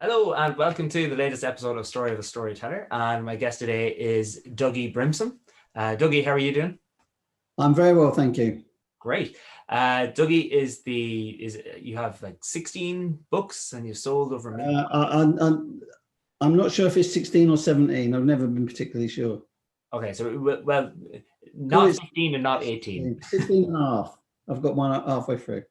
Hello and welcome to the latest episode of Story of a Storyteller. And my guest today is Dougie Brimson. Dougie, how are you doing? I'm very well, thank you. Great. Dougie you have like 16 books and you've sold over a million. I'm not sure if it's 16 or 17. I've never been particularly sure. Okay, so well, not 15 and not 18. 16 and a half. I've got one halfway through.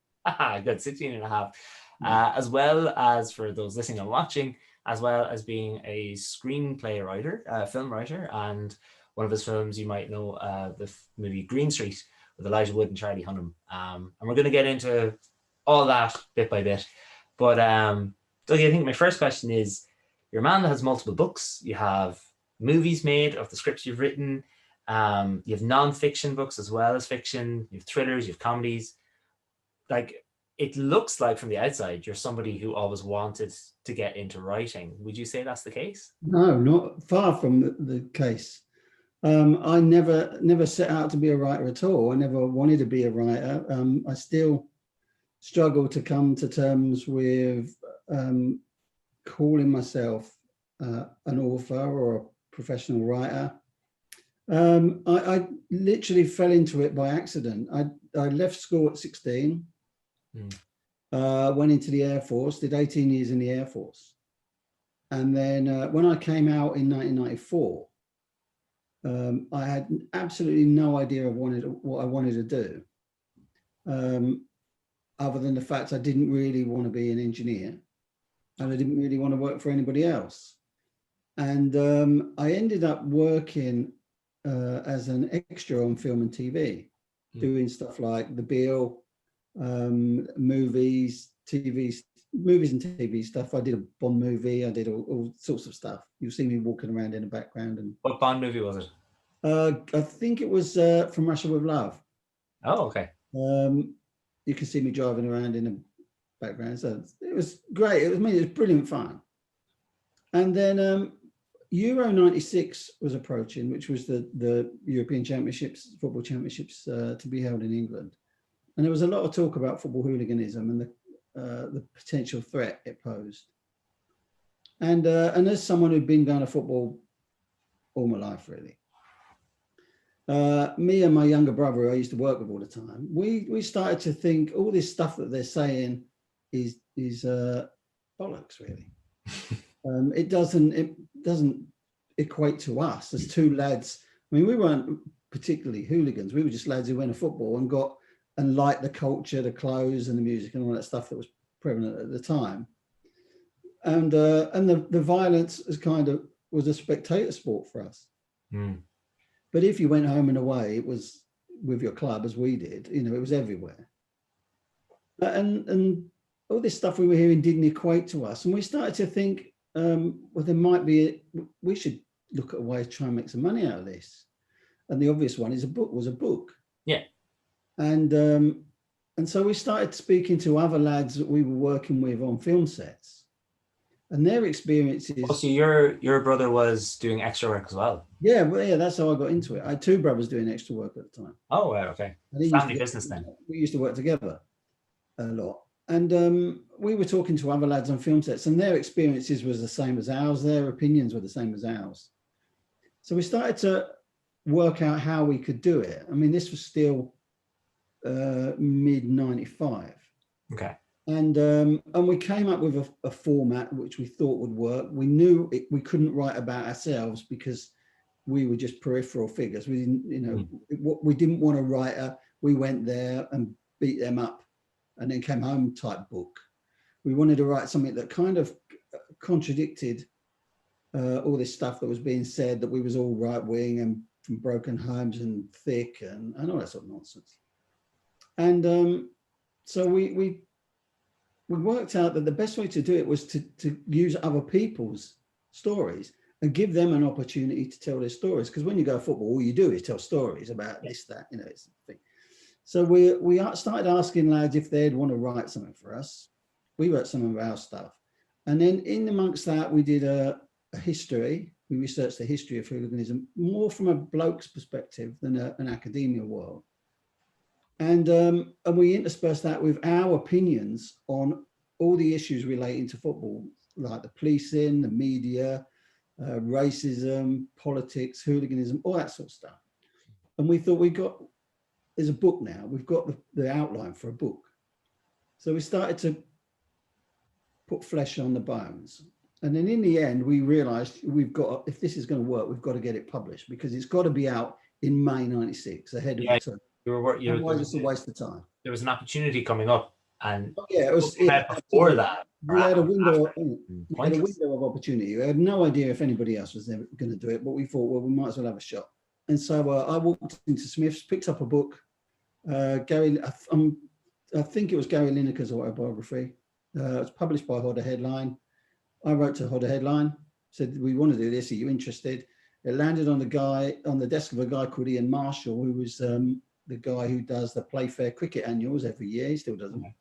Good, 16 and a half. As well as, for those listening and watching, as well as being a screenplay writer, film writer, and one of his films you might know, the movie Green Street with Elijah Wood and Charlie Hunnam. And we're going to get into all that bit by bit. But Dougie, I think my first question is, you're a man that has multiple books. You have movies made of the scripts you've written. You have non-fiction books as well as fiction. You have thrillers, you have comedies. Like, it looks like from the outside, you're somebody who always wanted to get into writing. Would you say that's the case? No, not far from the case. I never set out to be a writer at all. I never wanted to be a writer. I still struggle to come to terms with calling myself an author or a professional writer. I literally fell into it by accident. I left school at 16. Went into the Air Force, did 18 years in the Air Force. And then when I came out in 1994, I had absolutely no idea of what I wanted to do, other than the fact I didn't really want to be an engineer and I didn't really want to work for anybody else. And I ended up working as an extra on film and TV, doing stuff like The Bill, movies and TV stuff. I did a Bond movie. I did all sorts of stuff. You'll see me walking around in the background. And what Bond movie was it? I think it was From Russia with Love. Oh, okay. You can see me driving around in the background. So it was great. It was brilliant fun. And then Euro 96 was approaching, which was the European Championships, football championships to be held in England. And there was a lot of talk about football hooliganism and the potential threat it posed. And as someone who'd been going to football all my life, really, me and my younger brother, who I used to work with all the time, we started to think all this stuff that they're saying is bollocks, really. It doesn't equate to us as two lads. I mean, we weren't particularly hooligans. We were just lads who went to football and liked the culture, the clothes and the music and all that stuff that was prevalent at the time. And the violence was a spectator sport for us. But if you went home and away, it was with your club, as we did, it was everywhere. And all this stuff we were hearing didn't equate to us. And we started to think, we should look at a way to try and make some money out of this. And the obvious one was a book. Yeah. And so we started speaking to other lads that we were working with on film sets, and their experiences. Oh, so your brother was doing extra work as well? Yeah, that's how I got into it. I had two brothers doing extra work at the time. Oh, right, okay. Family business then. We used to work together a lot, and we were talking to other lads on film sets, and their experiences was the same as ours. Their opinions were the same as ours. So we started to work out how we could do it. I mean, this was still mid 95. Okay. And we came up with a format which we thought would work. We knew we couldn't write about ourselves because we were just peripheral figures. We didn't, we didn't want to write we went there and beat them up and then came home type book. We wanted to write something that kind of contradicted all this stuff that was being said, that we was all right wing and from broken homes and thick and all that sort of nonsense. And so we worked out that the best way to do it was to use other people's stories and give them an opportunity to tell their stories. Because when you go to football, all you do is tell stories about this, that, it's the thing. So we started asking lads if they'd want to write something for us. We wrote some of our stuff. And then in amongst that, we did a history. We researched the history of hooliganism more from a bloke's perspective than an academia world. And we interspersed that with our opinions on all the issues relating to football like the policing, the media, racism, politics, hooliganism, all that sort of stuff. And we thought there's a book now. We've got the outline for a book. So we started to put flesh on the bones. And then in the end, we realized if this is going to work, we've got to get it published, because it's got to be out in May 96, ahead of the term. Otherwise, it's a waste of time. There was an opportunity coming up, and it was before that. We had a window of opportunity. We had no idea if anybody else was ever going to do it, but we thought, well, we might as well have a shot. And so I walked into Smith's, picked up a book, I think it was Gary Lineker's autobiography. It was published by Hodder Headline. I wrote to Hodder Headline, said, we want to do this, are you interested? It landed on the desk of a guy called Ian Marshall, who was the guy who does the Playfair cricket annuals every year. He still does them.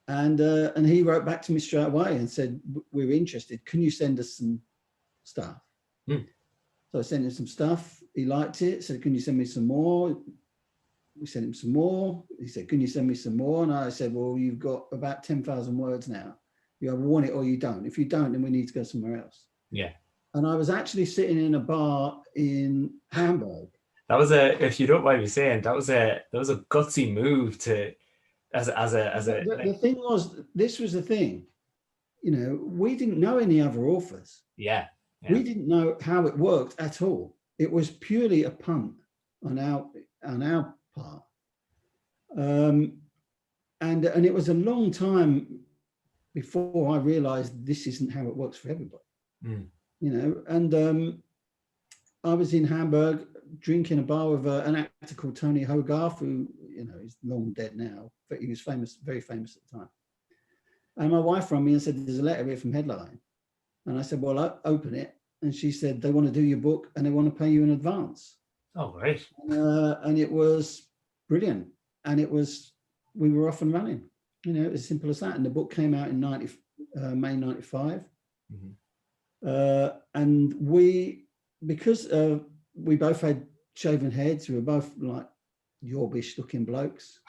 And he wrote back to me straight away and said, we're interested. Can you send us some stuff? So I sent him some stuff. He liked it. Said, can you send me some more? We sent him some more. He said, can you send me some more? And I said, well, you've got about 10,000 words now. You either want it or you don't. If you don't, then we need to go somewhere else. Yeah. And I was actually sitting in a bar in Hamburg. That was if you don't mind me saying, that was a gutsy move to, The thing was, this was the thing, we didn't know any other authors. Yeah. We didn't know how it worked at all. It was purely a punt on our part. And it was a long time before I realized this isn't how it works for everybody. And I was in Hamburg drinking a bar with an actor called Tony Hogarth, who, he's long dead now, but he was famous, very famous at the time. And my wife rang me and said, there's a letter here from Headline. And I said, well, I'll open it. And she said, they want to do your book and they want to pay you in advance. Oh, great. And it was brilliant. And we were off and running, as simple as that. And the book came out in May 95. And because we both had shaven heads, we were both like Yorbish looking blokes.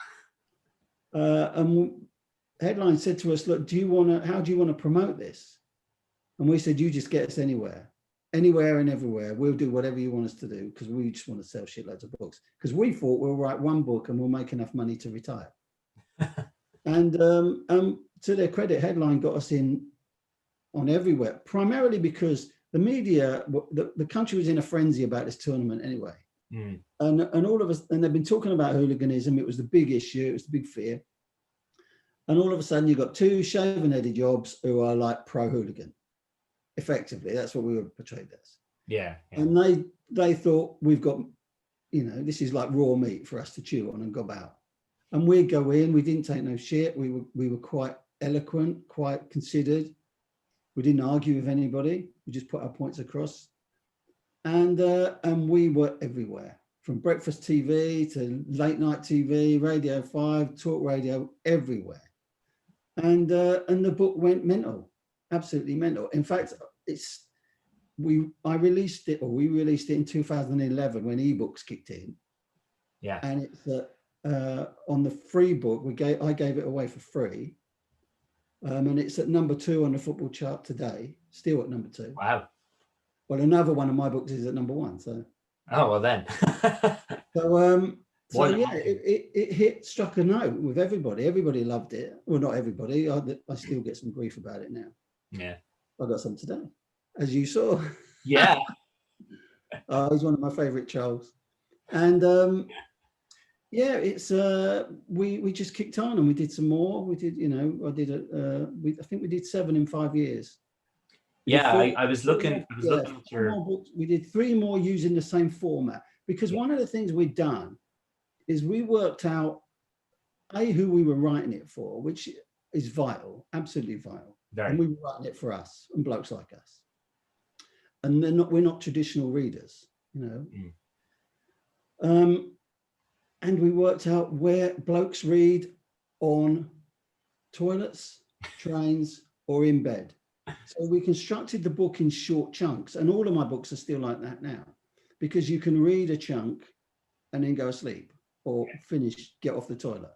And Headline said to us, look, how do you want to promote this? And we said, you just get us anywhere and everywhere. We'll do whatever you want us to do, because we just want to sell shitloads of books. Because we thought we'll write one book and we'll make enough money to retire. And to their credit, Headline got us in on everywhere, primarily because the media, the country was in a frenzy about this tournament anyway. And all of us, and they've been talking about hooliganism. It was the big issue. It was the big fear. And all of a sudden, you've got two shaven-headed yobs who are like pro-hooligan. Effectively, that's what we were portrayed as. Yeah. And they thought, we've got, this is like raw meat for us to chew on and gob out. And we'd go in. We didn't take no shit. We were quite eloquent, quite considered. We didn't argue with anybody. We just put our points across. And we were everywhere, from breakfast TV to late night TV, Radio 5, talk radio, everywhere. And the book went mental, absolutely mental. In fact, we released it in 2011 when ebooks kicked in. Yeah. And it's on the free book, I gave it away for free. And it's at number 2 on the football chart today, still at number 2. Wow. Well, another one of my books is at number 1. So. Oh, well then. So yeah, it struck a note with everybody. Everybody loved it. Well, not everybody. I still get some grief about it now. Yeah. I got some today, as you saw. Yeah. He's one of my favorite Charles. And yeah, it's we just kicked on and we did some more. We did, I think we did 7 in 5 years. I was looking at your books. We did 3 more using the same format, because one of the things we'd done is we worked out who we were writing it for, which is vital, absolutely vital. And we were writing it for us and blokes like us. And we're not traditional readers, and we worked out where blokes read on toilets, trains, or in bed. So we constructed the book in short chunks, and all of my books are still like that now, because you can read a chunk and then go asleep, or finish, get off the toilet.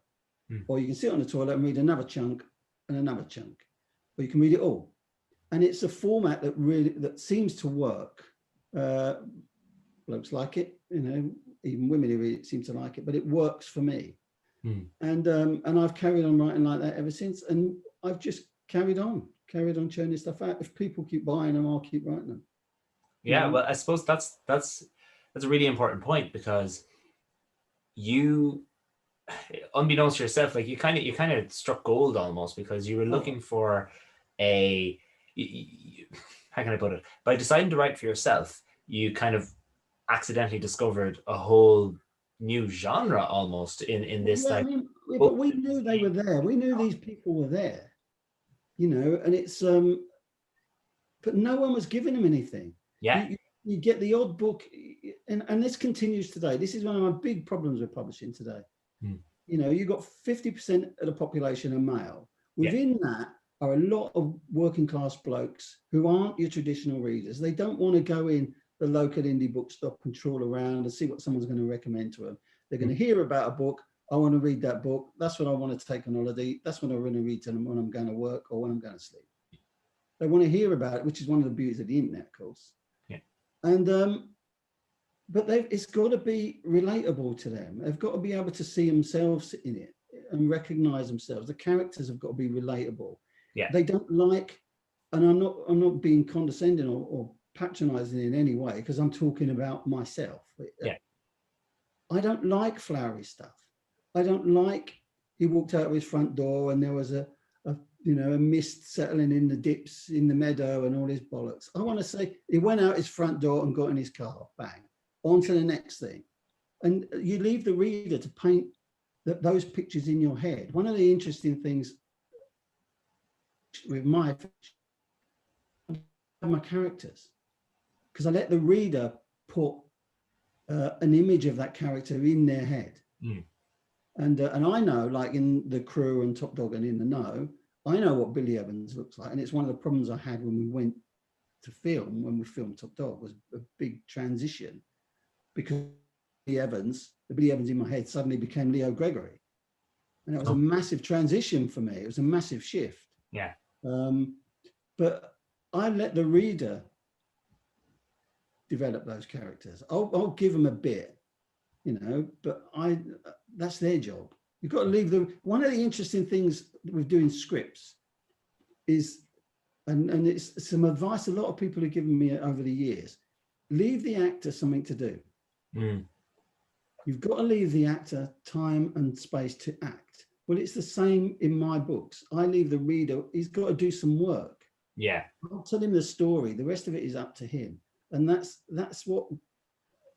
Or you can sit on the toilet and read another chunk and another chunk, or you can read it all. and it's a format that seems to work. Blokes like it, even women who read it seem to like it, but it works for me. And I've carried on writing like that ever since, and I've just carried on churning stuff out. If people keep buying them, I'll keep writing them. Yeah, well, I suppose that's a really important point, because you, unbeknownst to yourself, like you kind of struck gold almost, because you were looking for how can I put it? By deciding to write for yourself, you kind of accidentally discovered a whole new genre almost in this. Yeah, but we knew they were there. We knew these people were there, and it's but no one was giving them anything. Yeah. You get the odd book, and this continues today. This is one of my big problems with publishing today. You've got 50% of the population are male. Within that are a lot of working class blokes who aren't your traditional readers. They don't want to go in the local indie bookstop and trawl around and see what someone's going to recommend to them. They're going to hear about a book. I want to read that book. That's what I want to take on holiday. That's what I want to read to them when I'm going to work or when I'm going to sleep. They want to hear about it, which is one of the beauties of the internet, of course. Yeah. And but it's got to be relatable to them. They've got to be able to see themselves in it and recognize themselves. The characters have got to be relatable. Yeah. They don't like, and I'm not being condescending or patronizing in any way, because I'm talking about myself. Yeah. I don't like flowery stuff. I don't like he walked out of his front door and there was a mist settling in the dips in the meadow and all his bollocks. I want to say he went out his front door and got in his car, bang, on to the next thing. And you leave the reader to paint those pictures in your head. One of the interesting things with my characters, because I let the reader put an image of that character in their head. And I know, like in The Crew and Top Dog and In the Know, I know what Billy Evans looks like. And it's one of the problems I had when we went to film, when we filmed Top Dog, was a big transition, because the Billy Evans in my head suddenly became Leo Gregory. And it was a massive transition for me. It was a massive shift. Yeah. But I let the reader develop those characters. I'll give them a bit, but that's their job. You've got to leave them. One of the interesting things with doing scripts is, and it's some advice a lot of people have given me over the years, leave the actor something to do. You've got to leave the actor time and space to act. Well, it's the same in my books. I leave the reader, he's got to do some work. Yeah. I'll tell him the story. The rest of it is up to him. And that's what,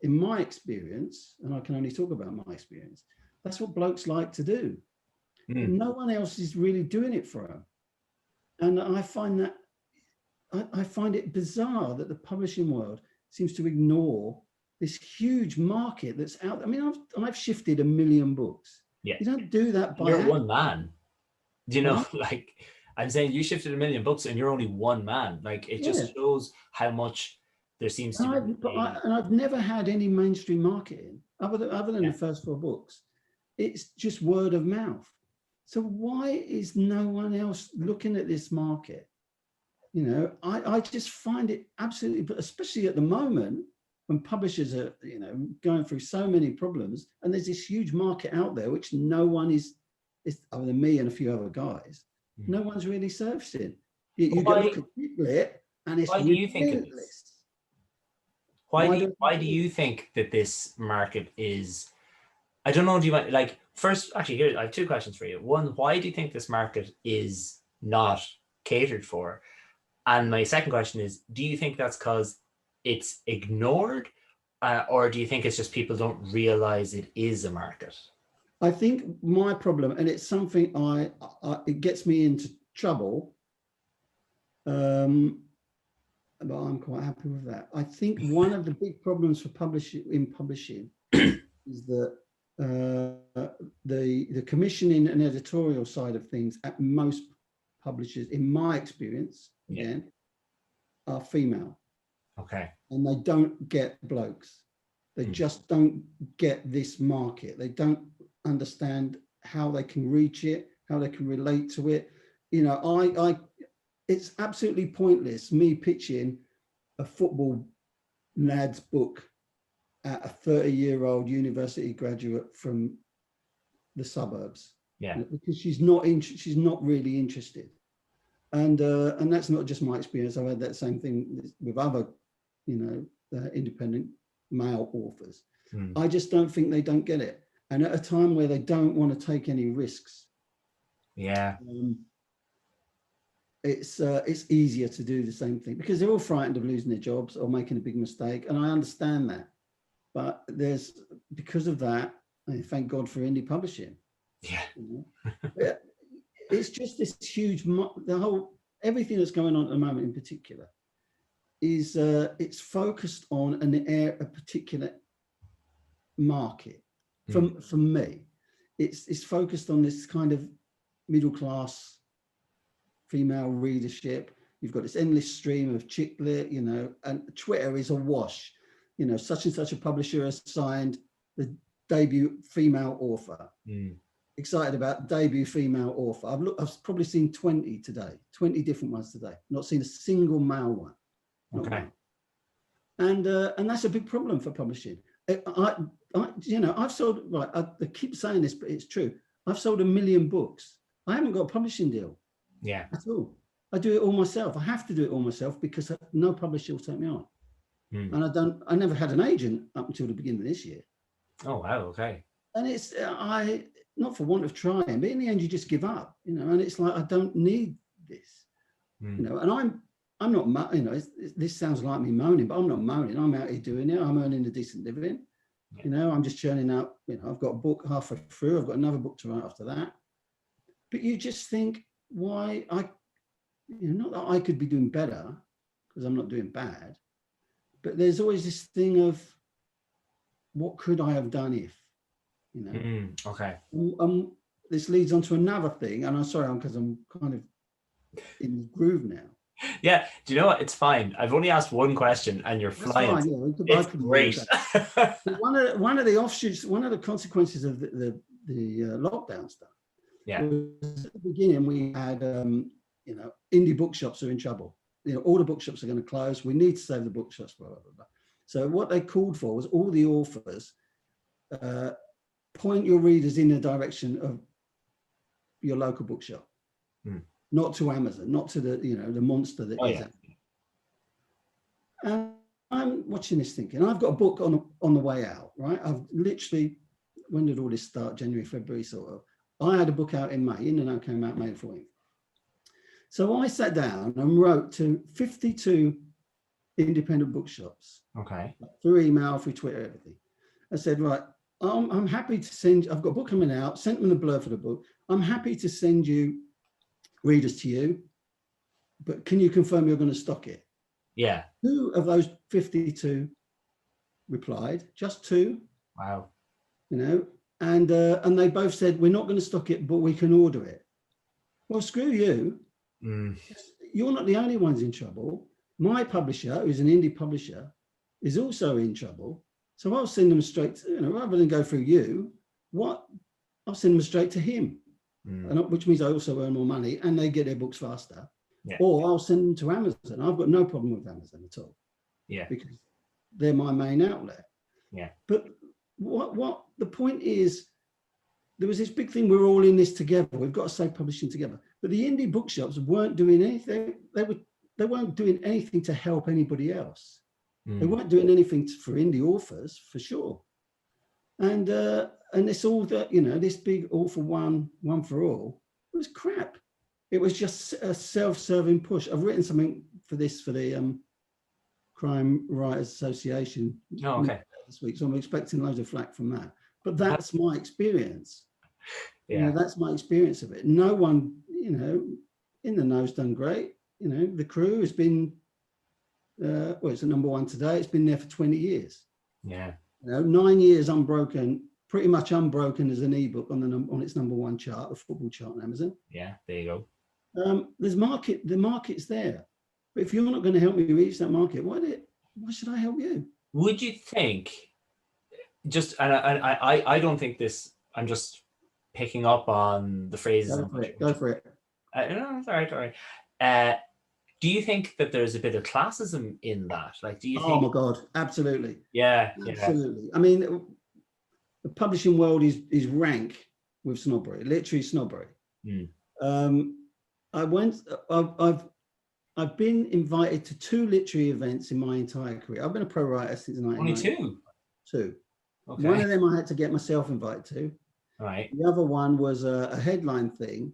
in my experience, and I can only talk about my experience, that's what blokes like to do. No one else is really doing it for them. And I find it bizarre that the publishing world seems to ignore this huge market that's out. I mean, I've shifted 1 million books. Yeah. You don't do that by You're one man. Do you know, like I'm saying, you shifted 1 million books and you're only one man. Like it just shows how much there seems to be. And I've never had any mainstream marketing other than the first 4 books. It's just word of mouth. So why is no one else looking at this market? I just find it absolutely, but especially at the moment when publishers are, going through so many problems, and there's this huge market out there which no one is other than me and a few other guys, no one's really servicing. You go look at lit, and it's relentless. Why do you think that this market is? I don't know. Do you want, like, first? Actually, here I have 2 questions for you. One, why do you think this market is not catered for? And my second question is, do you think that's because it's ignored, or do you think it's just people don't realize it is a market? I think my problem, and it's something it gets me into trouble, but I'm quite happy with that. I think one of the big problems for publishing is that the commissioning and editorial side of things at most publishers, in my experience, again, are female. Okay. And they don't get blokes. They just don't get this market. They don't understand how they can reach it, how they can relate to it. it's absolutely pointless me pitching a football lad's book at a 30-year-old university graduate from the suburbs. Yeah. Because she's not really interested. And that's not just my experience. I've had that same thing with other, independent male authors. I just don't think they don't get it. And at a time where they don't want to take any risks, it's easier to do the same thing because they're all frightened of losing their jobs or making a big mistake. And I understand that. But because of that, I thank God for indie publishing. Yeah. It's just this huge, everything that's going on at the moment in particular is it's focused on a particular market. For me, it's focused on this kind of middle class female readership. You've got this endless stream of chick lit, and Twitter is awash. Such and such a publisher has signed the debut female author. Excited about debut female author. I've probably seen 20 different ones today. Not seen a single male one. Okay. And that's a big problem for publishing. I've sold, I keep saying this, but it's true. I've sold 1 million books. I haven't got a publishing deal. Yeah. At all. I do it all myself. I have to do it all myself because no publisher will take me on. And I never had an agent up until the beginning of this year. Oh, wow. Okay. And it's, not for want of trying, but in the end you just give up, and it's like, I don't need this, and I'm not, this sounds like me moaning, but I'm not moaning. I'm out here doing it. I'm earning a decent living. I'm just churning out, I've got a book halfway through. I've got another book to write after that. But you just think, why not that I could be doing better because I'm not doing bad, but there's always this thing of what could I have done if, Okay. This leads on to another thing, and I'm sorry, because I'm kind of in the groove now. Yeah, do you know what? It's fine. I've only asked one question, and you're flying. Fine, yeah, it's great. one of the offshoots, one of the consequences of the lockdown stuff. Yeah. Was at the beginning, we had indie bookshops are in trouble. All the bookshops are going to close. We need to save the bookshops. Blah blah blah. So what they called for was all the authors. Point your readers in the direction of your local bookshop, not to Amazon, not to the the monster that is Amazon. And I'm watching this thinking, I've got a book on the way out, right? I've literally, when did all this start? January, February, sort of. I had a book out in May. In and Out came out May 14th. So I sat down and wrote to 52 independent bookshops. Okay. Through email, through Twitter, everything. I said, right, I'm happy to send, I've got a book coming out, sent them the blurb for the book. I'm happy to send you readers to you, but can you confirm you're going to stock it? Yeah. 2 of those 52 replied, just 2. Wow. And they both said, we're not going to stock it, but we can order it. Well, screw you. You're not the only ones in trouble. My publisher, who's an indie publisher, is also in trouble. So I'll send them straight, rather than go through you, I'll send them straight to him, which means I also earn more money and they get their books faster. Yeah. Or I'll send them to Amazon. I've got no problem with Amazon at all. Yeah. Because they're my main outlet. Yeah. But what the point is, there was this big thing, we're all in this together. We've got to save publishing together. But the indie bookshops weren't doing anything. They weren't doing anything to help anybody else. They weren't doing anything for indie authors, for sure. And it's all that, this big all for one for all, it was crap. It was just a self-serving push. I've written something for the Crime Writers Association this week, so I'm expecting loads of flack from that. But that's my experience. Yeah. That's my experience of it. No one, in the know's done great. The Crew has been, it's the #1 today. It's been there for 20 years. Yeah. 9 years unbroken, pretty much unbroken as an ebook on its #1 chart, the football chart on Amazon. Yeah, there you go. The market's there. But if you're not going to help me reach that market, why should I help you? Would you think, I don't think this, I'm just picking up on the phrases. Go for it. No, it's all right. Do you think that there's a bit of classism in that? Like, do you Oh think? my God, absolutely, Yeah, absolutely. I mean, the publishing world is rank with snobbery, literally snobbery. Mm. I've been invited to 2 literary events in my entire career. I've been a pro writer since Only 1990. two. 2. Okay. One of them I had to get myself invited to. All right. The other one was a headline thing.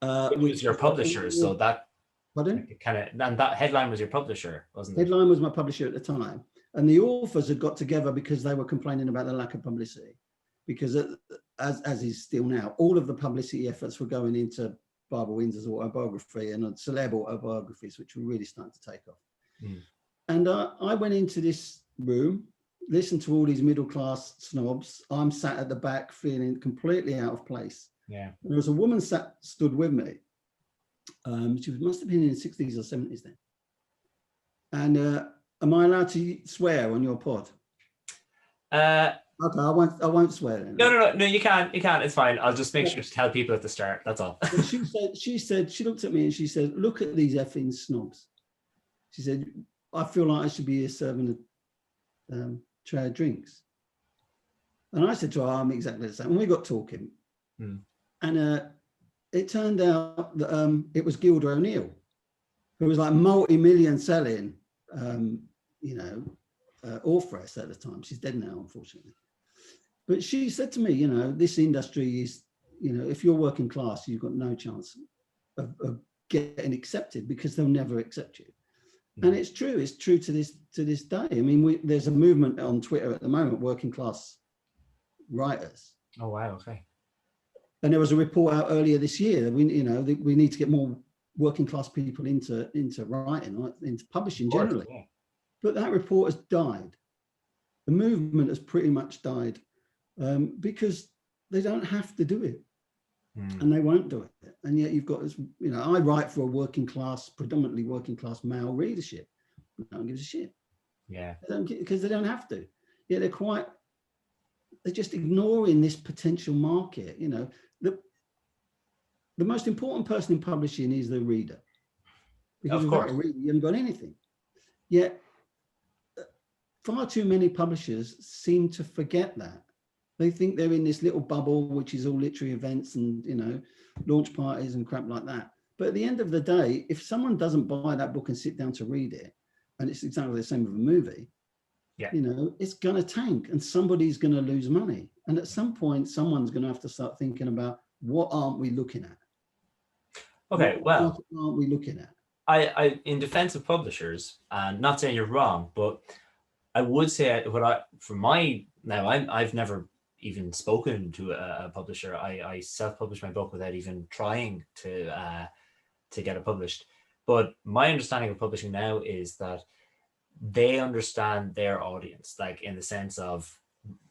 Which was your publisher, so that Pardon? kind of, and that headline was your publisher, wasn't it? Headline was my publisher at the time. And the authors had got together because they were complaining about the lack of publicity. Because as is still now, all of the publicity efforts were going into Barbara Windsor's autobiography and celeb autobiographies, which were really starting to take off. Mm. And I went into this room, listened to all these middle-class snobs. I'm sat at the back feeling completely out of place. Yeah. And there was a woman stood with me. She must have been in the 60s or 70s then. And am I allowed to swear on your pod? Okay, I won't swear then. No, you can. It's fine. I'll just make sure to tell people at the start. That's all. She looked at me and she said, "Look at these effing snobs." She said, "I feel like I should be here serving a tray of drinks." And I said to her, "I'm exactly the same." And we got talking. Mm. And it turned out that it was Gilda O'Neill, who was like multi-million selling, authoress at the time. She's dead now, unfortunately. But she said to me, this industry is, if you're working class, you've got no chance of getting accepted because they'll never accept you. Mm. And it's true. It's true to this day. I mean, there's a movement on Twitter at the moment, working class writers. Oh wow. Okay. And there was a report out earlier this year that we need to get more working class people into writing, into publishing generally. Yeah. But that report has died. The movement has pretty much died because they don't have to do it, and they won't do it. And yet you've got, I write for a predominantly working class male readership. No one gives a shit. Yeah. Because they don't have to. Yeah, they're just ignoring this potential market. The most important person in publishing is the reader. Because without a reader, you haven't got anything. Yet far too many publishers seem to forget that. They think they're in this little bubble, which is all literary events and, launch parties and crap like that. But at the end of the day, if someone doesn't buy that book and sit down to read it, and it's exactly the same with a movie, it's going to tank and somebody's going to lose money. And at some point, someone's going to have to start thinking about what aren't we looking at? Okay, what aren't we looking at? I in defense of publishers, and not saying you're wrong, but I would say I've never even spoken to a publisher. I self-published my book without even trying to get it published. But my understanding of publishing now is that they understand their audience, like in the sense of,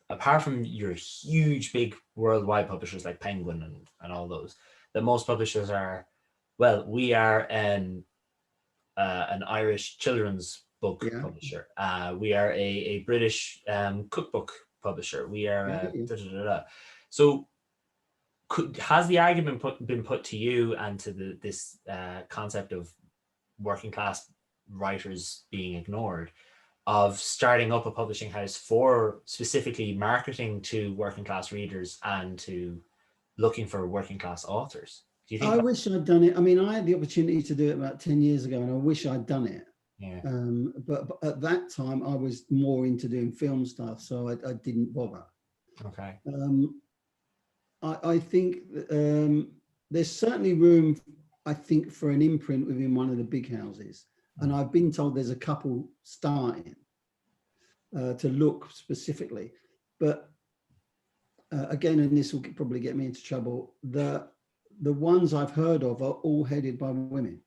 apart from your huge, big worldwide publishers like Penguin and all those, that most publishers are, well, we are an Irish children's book publisher. We are a British cookbook publisher. We are So has the argument been put to you and to this concept of working class writers being ignored, of starting up a publishing house for specifically marketing to working class readers and to looking for working class authors? Do you think? I wish I'd done it. I mean, I had the opportunity to do it about 10 years ago, and I wish I'd done it. Yeah. But at that time, I was more into doing film stuff, so I didn't bother. Okay. I think there's certainly room, I think, for an imprint within one of the big houses. And I've been told there's a couple starting to look specifically. But again, and this will probably get me into trouble, the ones I've heard of are all headed by women.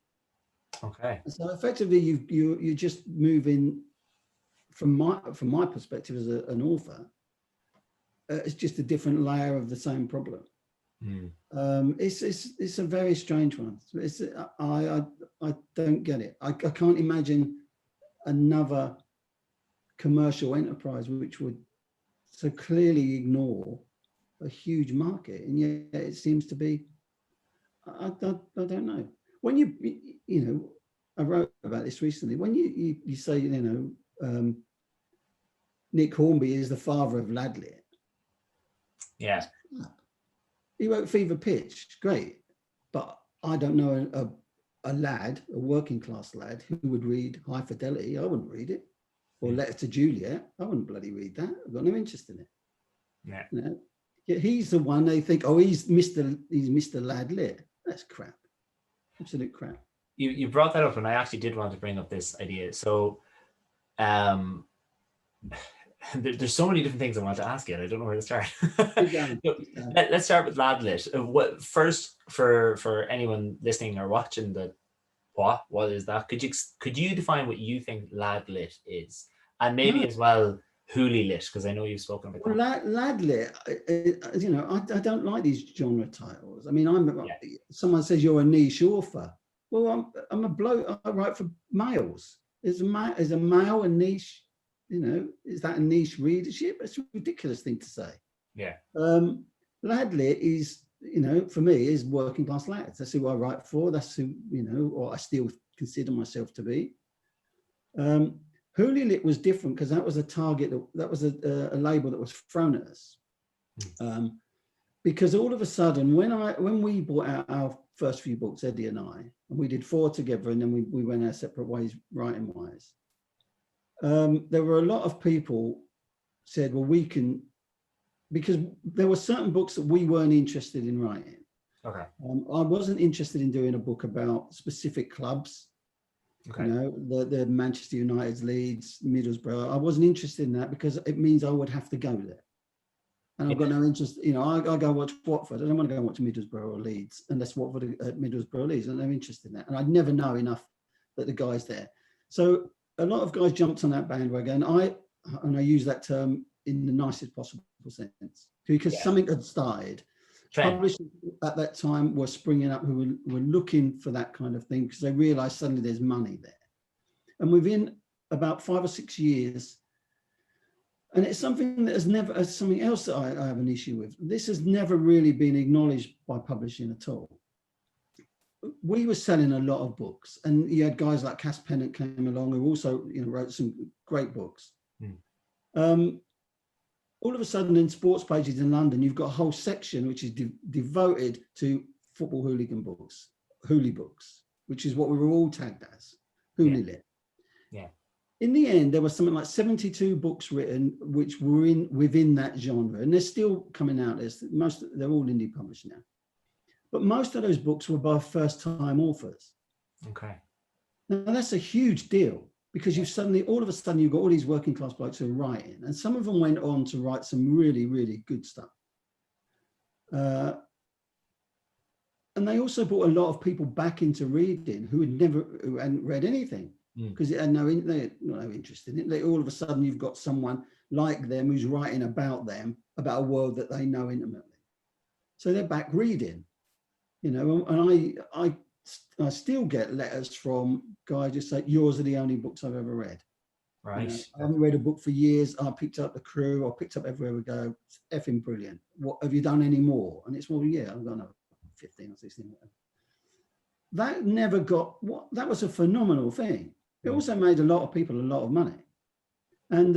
Okay. So effectively, you're just moving, from my perspective as an author, it's just a different layer of the same problem. It's a very strange one. I don't get it. I can't imagine another commercial enterprise which would so clearly ignore a huge market, and yet it seems to be. I don't know. when you know, I wrote about this recently. When you say, you know, Nick Hornby is the father of Ladlit. Yeah. He wrote Fever Pitch, great, but I don't know a lad, a working class lad, who would read High Fidelity. I wouldn't read it. Or Letter to Juliet. I wouldn't bloody read that. I've got no interest in it. Yeah. You know? Yeah, he's the one they think, oh, he's Mr. Ladlit. That's crap. Absolute crap. You brought that up, and I actually did want to bring up this idea. So there's so many different things I want to ask you, and I don't know where to start. So, let's start with Ladlit. What first, for anyone listening or watching, that what is that? Could you define what you think Ladlit is, and maybe as well hooleylit, because I know you've spoken about that. Ladlit, you know, I don't like these genre titles. I mean, someone says you're a niche author. Well, I'm a bloke. I write for males. Is a male a niche? You know, is that a niche readership? It's a ridiculous thing to say. Yeah. Ladlit is, you know, for me, is working class lads. That's who I write for. That's who, you know, or I still consider myself to be. Hooleylit was different because that was a target, that was a label that was thrown at us. Because all of a sudden, when we brought out our first few books, Eddie and I, and we did 4 together, and then we went our separate ways, writing wise. There were a lot of people said, well, we can, because there were certain books that we weren't interested in writing. Okay. I wasn't interested in doing a book about specific clubs. Okay. You know, the Manchester United's, Leeds, Middlesbrough. I wasn't interested in that because it means I would have to go there. And I've got no interest, you know, I go watch Watford. I don't want to go watch Middlesbrough or Leeds unless Watford, Middlesbrough or Leeds. I'm no interest in that. And I'd never know enough that the guy's there. So a lot of guys jumped on that bandwagon. And I use that term in the nicest possible sense, because something had started. Publishers at that time were springing up who were looking for that kind of thing because they realized suddenly there's money there. And within about 5 or 6 years, and it's something that has never, something else that I have an issue with. This has never really been acknowledged by publishing at all. We were selling a lot of books, and you had guys like Cass Pennant came along who also, you know, wrote some great books. All of a sudden in sports pages in London, you've got a whole section which is devoted to football hooligan books, hooly books, which is what we were all tagged as, hooleylit. Yeah. In the end, there was something like 72 books written which were within that genre, and they're still coming out. They're all indie published now. But most of those books were by first-time authors. Okay. Now, that's a huge deal, because all of a sudden, you've got all these working class blokes who are writing, and some of them went on to write some really, really good stuff. And they also brought a lot of people back into reading who hadn't read anything, because they had no interest in it. All of a sudden, you've got someone like them who's writing about them, about a world that they know intimately. So they're back reading, you know, and I still get letters from guys just say, yours are the only books I've ever read. Right. You know, I haven't read a book for years. I picked up The Crew. I picked up Everywhere We Go. It's effing brilliant. What have you done any more? And it's, well, yeah, I've got another 15 or 16. That never got, that was a phenomenal thing. It also made a lot of people a lot of money. And,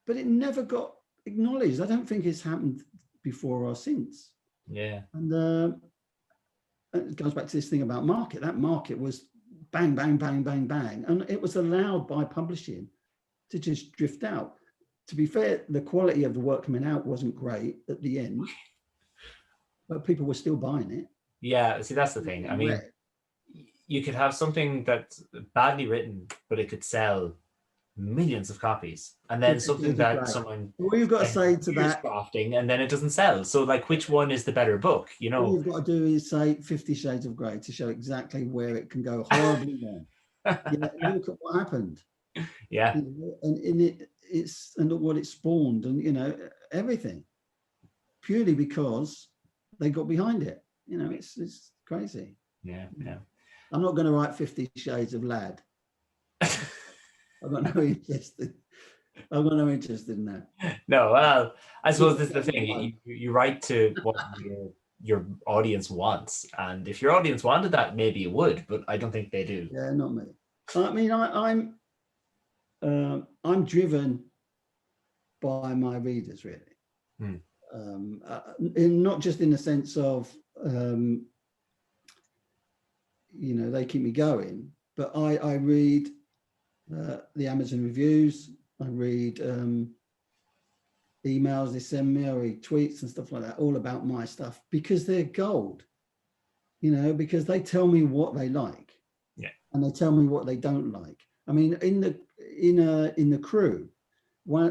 but it never got acknowledged. I don't think it's happened before or since. Yeah. And it goes back to this thing about market. That market was bang, bang, bang, bang, bang. And it was allowed by publishing to just drift out. To be fair, the quality of the work coming out wasn't great at the end, but people were still buying it. Yeah, see, that's the thing. I mean, you could have something that's badly written, but it could sell millions of copies, and then something that someone, what you've got to say to that, crafting, and then it doesn't sell. So like, which one is the better book, you know? All you've got to do is say 50 Shades of Grey to show exactly where it can go horribly wrong. Look at what happened. Yeah. You know, and it's and look what it spawned, and you know, everything, purely because they got behind it. You know, it's crazy. Yeah. I'm not going to write 50 Shades of Lad. I've got no interest in that. No, well, I suppose this is the thing. You write to what your audience wants. And if your audience wanted that, maybe you would, but I don't think they do. Yeah, not me. I mean, I'm driven by my readers, really. Not just in the sense of, they keep me going, but I read the Amazon reviews, I read emails they send me, I read tweets and stuff like that, all about my stuff, because they're gold, because they tell me what they like, and they tell me what they don't like. I mean, in the crew,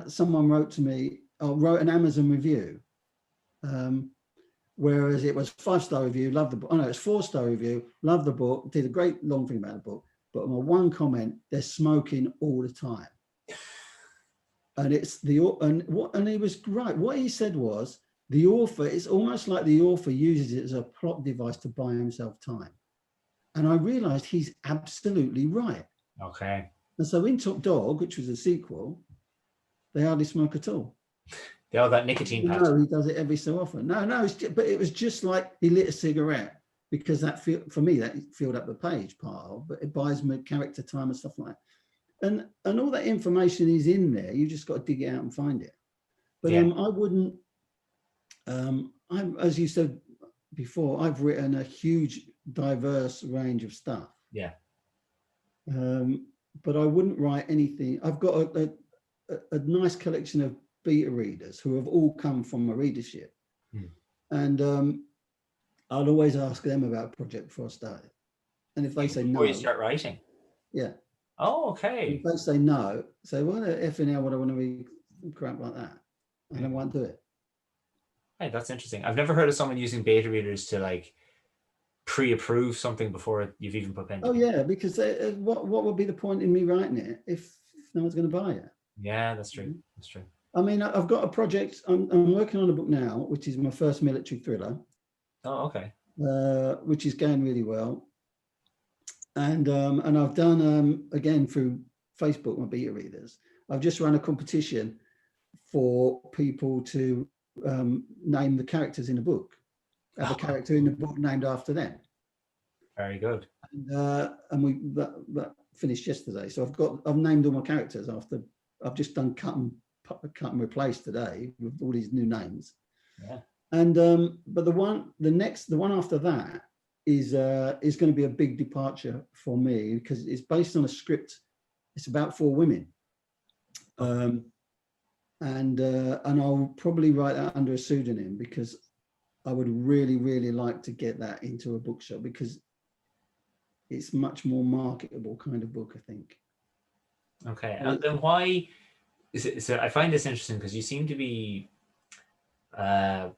someone wrote an Amazon review, whereas it was 5-star review, love the book. Oh no, it's 4-star review, love the book, did a great long thing about the book, but my one comment, they're smoking all the time. And and he was right. What he said was, the author, it's almost like the author uses it as a plot device to buy himself time. And I realized he's absolutely right. Okay. And so in Top Dog, which was a sequel, they hardly smoke at all. They all got nicotine patch. No, he does it every so often. No, but it was just like he lit a cigarette, because for me, that filled up the page part of, but it buys me character time and stuff like that. And all that information is in there. You just got to dig it out and find it. But I wouldn't, as you said before, I've written a huge, diverse range of stuff. Yeah. But I wouldn't write anything. I've got a nice collection of beta readers who have all come from my readership. And I'll always ask them about a project before I start it. And if they say no. Before you start writing? Yeah. Oh, okay. If they say no, say, well, the effing hell would I want to read crap like that? And I won't do it. Hey, that's interesting. I've never heard of someone using beta readers to like pre-approve something before you've even put pen to paper. Yeah, because what would be the point in me writing it if no one's going to buy it? Yeah, that's true. That's true. I mean, I've got a project. I'm working on a book now, which is my first military thriller. Oh, okay. Which is going really well. And I've done, again, through Facebook, my beta readers, I've just run a competition for people to name the characters in the book. Have a character in the book named after them. Very good. And that finished yesterday. So I've named all my characters after. I've just done cut and replace today with all these new names. Yeah. And but the one after that is going to be a big departure for me, because it's based on a script. It's about 4 women. And I'll probably write that under a pseudonym, because I would really, really like to get that into a bookshop, because it's much more marketable kind of book, I think. Okay, and then why is it? So I find this interesting because you seem to be, I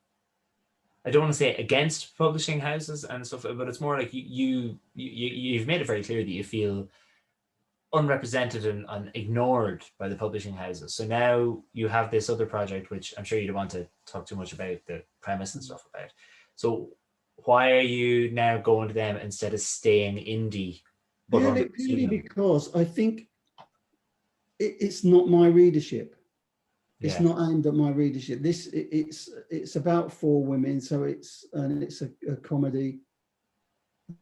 don't want to say against publishing houses and stuff, but it's more like you've made it very clear that you feel unrepresented and ignored by the publishing houses. So now you have this other project, which I'm sure you don't want to talk too much about the premise and stuff about. So why are you now going to them instead of staying indie? Purely because I think it's not my readership. It's not aimed at my readership. It's about 4 women, so it's a comedy,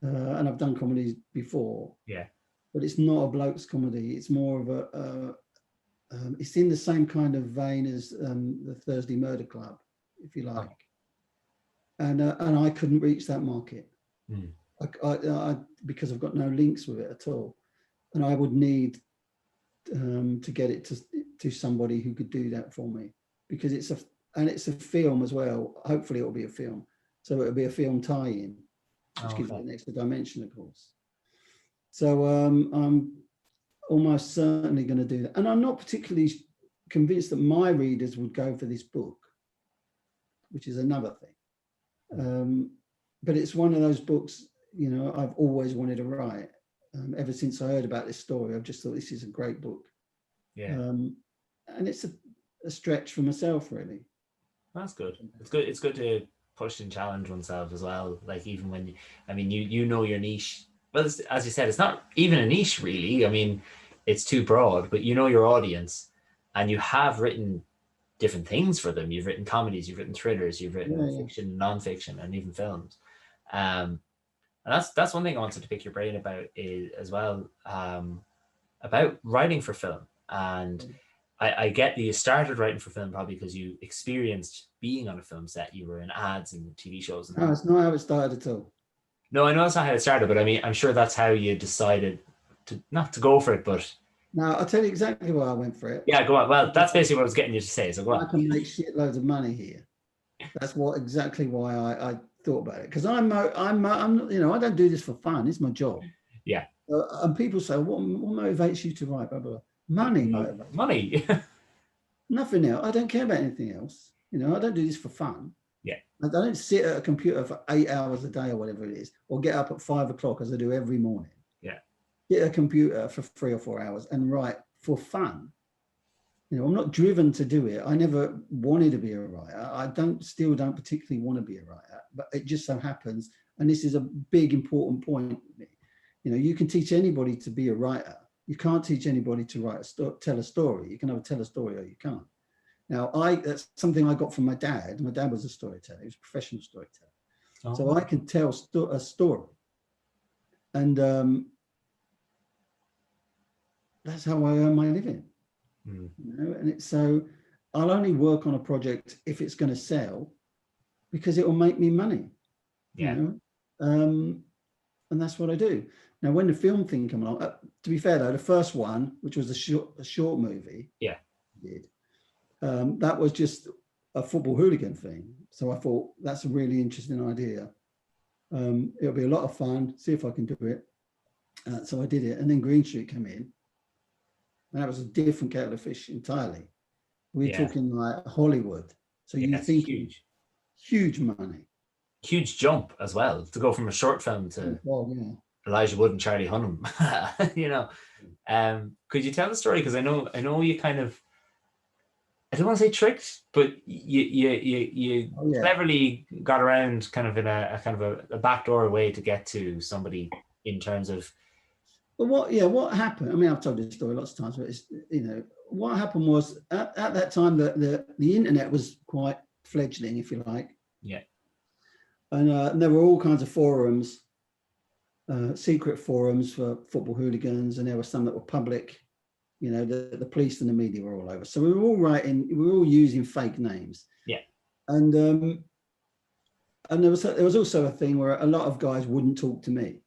and I've done comedies before. Yeah. But it's not a bloke's comedy. It's more of it's in the same kind of vein as the Thursday Murder Club, if you like. And I couldn't reach that market. I because I've got no links with it at all, and I would need to get it to somebody who could do that for me, because it's a film as well. Hopefully it'll be a film, so it'll be a film tie-in, which gives it an extra dimension, of course. So I'm almost certainly going to do that. And I'm not particularly convinced that my readers would go for this book, which is another thing. But it's one of those books, I've always wanted to write. Ever since I heard about this story, I've just thought this is a great book. Yeah. And it's a stretch for myself, really. That's good. It's good. It's good to push and challenge oneself as well. Like, even when you know your niche. Well, as you said, it's not even a niche, really. I mean, it's too broad, but you know your audience, and you have written different things for them. You've written comedies, you've written thrillers, you've written Yeah. fiction, non-fiction, and even films. And that's one thing I wanted to pick your brain about is, as well, about writing for film. And I get that you started writing for film probably because you experienced being on a film set. You were in ads and TV shows. And No, it's not how it started at all. no, I know that's not how it started, but I mean, I'm sure that's how you decided to not to go for it, but Now, I'll tell you exactly why I went for it. yeah, go on. Well, that's basically what I was getting you to say. So go I on. can make shitloads of money here. That's exactly why I thought about it. Because I'm, you know, I don't do this for fun. It's my job. Yeah. And people say, what motivates you to write? Blah, blah, blah. Money. Money. Nothing else. I don't care about anything else. You know, I don't do this for fun. Yeah. I don't sit at a computer for 8 hours a day or whatever it is, or get up at 5 o'clock as I do every morning. Yeah. Get a computer for 3 or 4 hours and write for fun. You know, I'm not driven to do it. I never wanted to be a writer. I still don't particularly want to be a writer, but it just so happens, and this is a big important point with me. You know, you can teach anybody to be a writer. You can't teach anybody to tell a story. You can either tell a story or you can't. Now, that's something I got from my dad. My dad was a storyteller. He was a professional storyteller. Oh. So I can tell a story. And that's how I earn my living. You know? And so I'll only work on a project if it's going to sell, because it will make me money. Yeah. You know? And that's what I do. Now, when the film thing came along, to be fair though, the first one, which was a short movie, yeah, that was just a football hooligan thing. So I thought that's a really interesting idea. It'll be a lot of fun. See if I can do it. So I did it, and then Green Street came in, and that was a different kettle of fish entirely. We're talking like Hollywood. So you think huge money. Huge jump as well, to go from a short film to Elijah Wood and Charlie Hunnam. You know, could you tell the story? Because I know you kind of, I don't want to say tricked, but you cleverly got around kind of in a kind of a backdoor way to get to somebody in terms of. But what happened? I mean, I've told this story lots of times, but it's, you know, what happened was at that time the internet was quite fledgling, if you like. Yeah. And there were all kinds of forums, secret forums for football hooligans, and there were some that were public. You know, the police and the media were all over. So we were all using fake names. Yeah. And there was also a thing where a lot of guys wouldn't talk to me.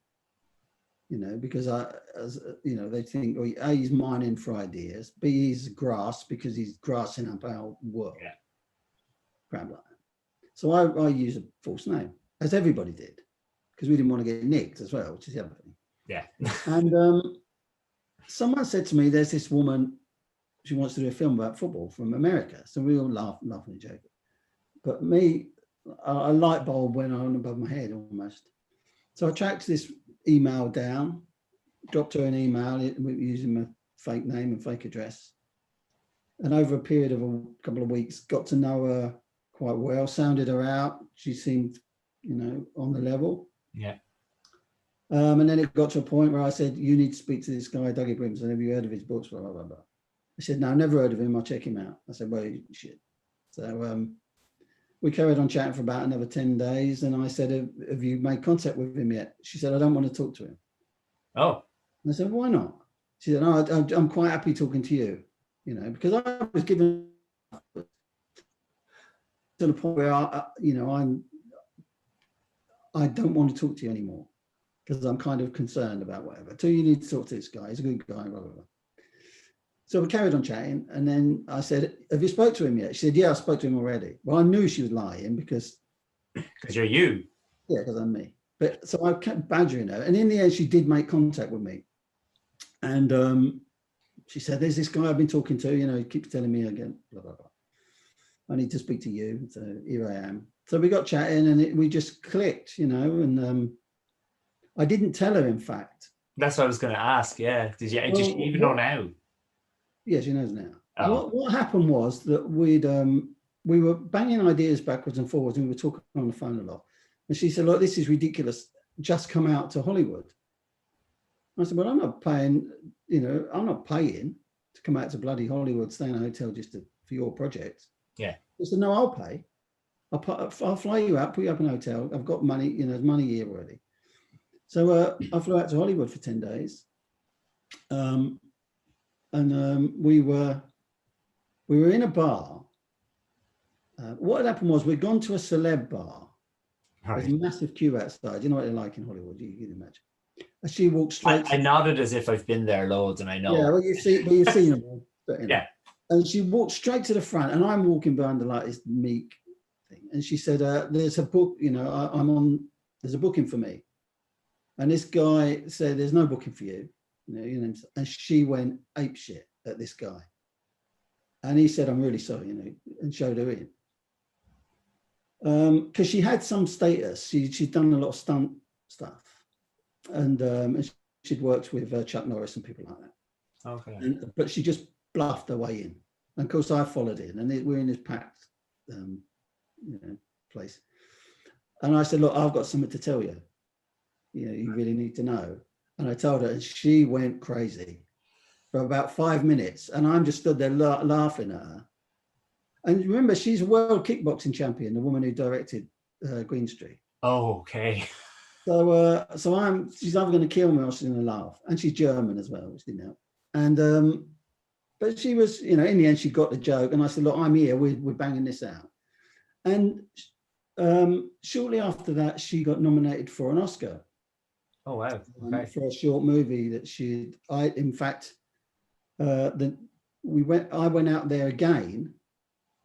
You know, because they think, oh, A, he's mining for ideas. B, he's grass because he's grassing up our world. Yeah. Crap like that. So I use a false name, as everybody did, because we didn't want to get nicked as well, which is the other thing. Yeah. And someone said to me, there's this woman, she wants to do a film about football from America. So we all laughing and joking. But me, a light bulb went on above my head almost. So I tracked this email down, dropped her an email using my fake name and fake address. And over a period of a couple of weeks, got to know her quite well, sounded her out. She seemed, you know, on the level. Yeah. And then it got to a point where I said, you need to speak to this guy, Dougie Brimson. Have you heard of his books? Blah, blah, blah, blah. I said, no, I've never heard of him. I'll check him out. I said, well, you should. So we carried on chatting for about another 10 days. And I said, have you made contact with him yet? She said, I don't want to talk to him. Oh. And I said, why not? She said, no, I'm quite happy talking to you, you know, because I was given to the point where I don't want to talk to you anymore because I'm kind of concerned about whatever. So you need to talk to this guy. He's a good guy, blah, blah, blah. So we carried on chatting, and then I said, have you spoke to him yet? She said, yeah, I spoke to him already. Well, I knew she was lying because you're you. Yeah, because I'm me. But so I kept badgering her, and in the end, she did make contact with me. And she said, there's this guy I've been talking to, you know, he keeps telling me again, blah, blah, blah. I need to speak to you. So here I am. So we got chatting, and we just clicked, you know, and I didn't tell her, in fact. That's what I was going to ask, yeah. Did you even know now? Yeah, she knows now. Oh. What happened was that we were banging ideas backwards and forwards, and we were talking on the phone a lot. And she said, look, this is ridiculous. Just come out to Hollywood. I said, well, I'm not paying, you know, I'm not paying to come out to bloody Hollywood, stay in a hotel just for your project. Yeah. He said, no, I'll pay. I'll fly you out, put you up in a hotel. I've got money, there's money here already. So I flew out to Hollywood for 10 days. We were in a bar. What had happened was we'd gone to a celeb bar. There's a massive queue outside. You know what they're like in Hollywood, you can imagine. And she walked straight. I nodded as if I've been there loads and I know. Yeah, well, you've seen them all. But, Yeah. And she walked straight to the front, and I'm walking behind her like this meek thing. And she said, "There's a book. There's a booking for me." And this guy said, "There's no booking for you." And she went apeshit at this guy. And he said, "I'm really sorry," and showed her in. Because she had some status. She'd done a lot of stunt stuff, and she'd worked with Chuck Norris and people like that. Okay. But she just bluffed her way in. And of course I followed in, and we're in this packed place. And I said, "Look, I've got something to tell you. You really need to know." And I told her, and she went crazy for about 5 minutes. And I'm just stood there laughing at her. And remember, she's a world kickboxing champion, the woman who directed Green Street. Oh, okay. So she's either going to kill me or she's going to laugh. And she's German as well, which didn't help. And but she was, in the end, she got the joke. And I said, "Look, I'm here. We're banging this out." And shortly after that, she got nominated for an Oscar. Oh, wow. Okay. For a short movie that I went out there again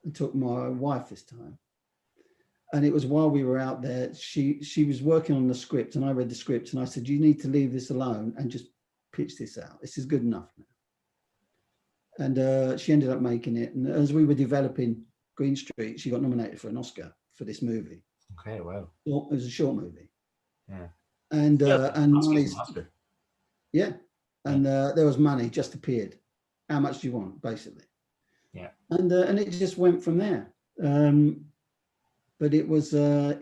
and took my wife this time. And it was while we were out there, she was working on the script, and I read the script, and I said, "You need to leave this alone and just pitch this out. This is good enough now." And she ended up making it. And as we were developing Green Street, she got nominated for an Oscar for this movie. Okay, wow. It was a short movie. Yeah. And money's, yeah. And there was money just appeared. How much do you want, basically? Yeah. And it just went from there. But it was I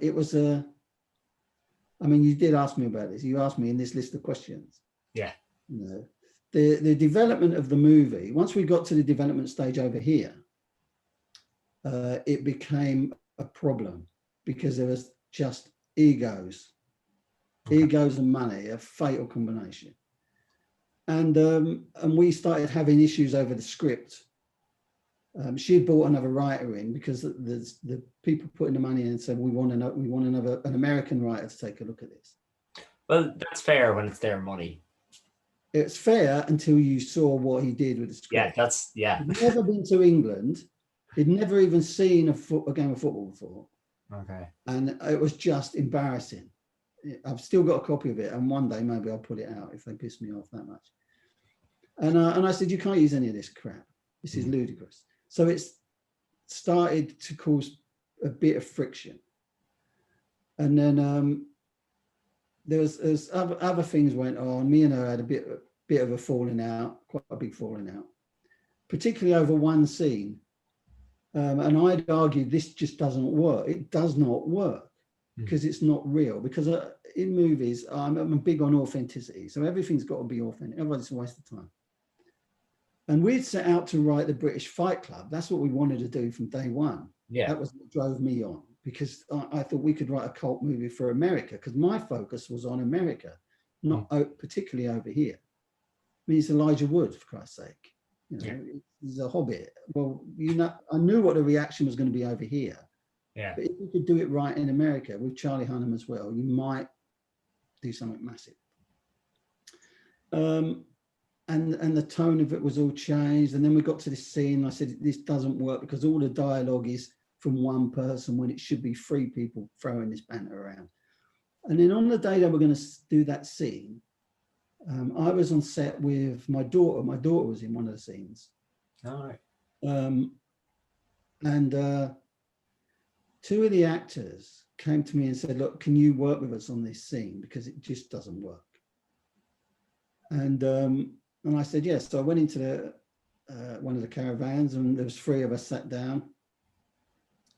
mean, you did ask me about this. You asked me in this list of questions. Yeah. The development of the movie, once we got to the development stage over here, it became a problem because there was just egos. Okay. Egos and money, a fatal combination. And we started having issues over the script. She had brought another writer in because the people putting the money in and said, we want an American writer to take a look at this. Well, that's fair when it's their money. It's fair until you saw what he did with the script. Yeah. He'd never been to England. He'd never even seen a game of football before. Okay. And it was just embarrassing. I've still got a copy of it, and one day maybe I'll put it out if they piss me off that much. And I said, "You can't use any of this crap. This is ludicrous." So it's started to cause a bit of friction. And then there's other things went on. Me and her had a bit of a falling out, quite a big falling out, particularly over one scene. And I'd argue this just doesn't work. It does not work because it's not real. Because in movies, I'm big on authenticity. So everything's got to be authentic. Otherwise, it's a waste of time. And we'd set out to write the British Fight Club. That's what we wanted to do from day one. Yeah. That was what drove me on, because I thought we could write a cult movie for America, because my focus was on America, not particularly over here. I mean, it's Elijah Wood, for Christ's sake. He's a hobbit. Well, I knew what the reaction was going to be over here. Yeah. But if we could do it right in America with Charlie Hunnam as well, you might do something massive. And the tone of it was all changed. And then we got to this scene. I said, this doesn't work because all the dialogue is from one person when it should be three people throwing this banter around. And then on the day that we're going to do that scene, I was on set with my daughter. My daughter was in one of the scenes. All right. And two of the actors came to me and said, "Look, can you work with us on this scene? Because it just doesn't work." And I said, yes. So I went into one of the caravans, and there was three of us sat down.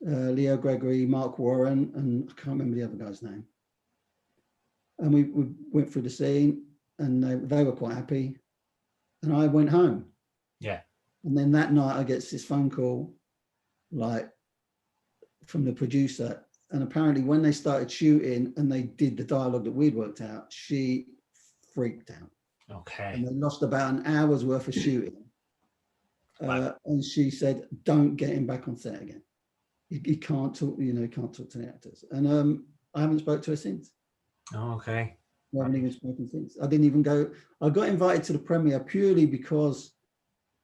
Leo Gregory, Mark Warren, and I can't remember the other guy's name. And we went through the scene, and they were quite happy. And I went home. Yeah. And then that night I get this phone call. like from the producer. And apparently when they started shooting and they did the dialogue that we'd worked out, she freaked out. Okay. And they lost about an hour's worth of shooting. Wow. And she said, don't get him back on set again. He can't talk, can't talk to the actors. And I haven't spoke to her since. Oh, okay. We haven't even spoken since. I didn't even go. I got invited to the premiere purely because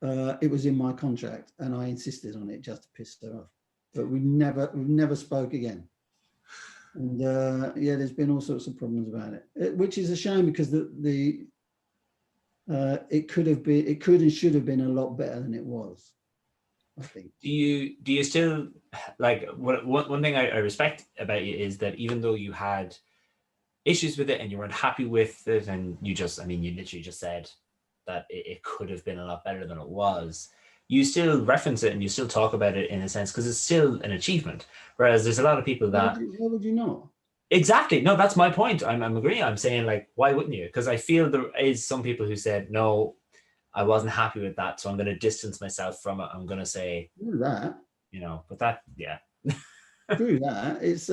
it was in my contract and I insisted on it just to piss her off. But we never spoke again. And yeah, there's been all sorts of problems about it, which is a shame because it could and should have been a lot better than it was, I think. Do you still, like, one thing I respect about you is that even though you had issues with it and you weren't happy with it, and you literally just said that it could have been a lot better than it was, you still reference it and you still talk about it in a sense because it's still an achievement. Whereas there's a lot of people that... Why would you not? Exactly. No, that's my point. I'm agreeing. I'm saying, like, why wouldn't you? Because I feel there is some people who said, no, I wasn't happy with that, so I'm going to distance myself from it. I'm going to say... Do that. But that, yeah. Through that, it's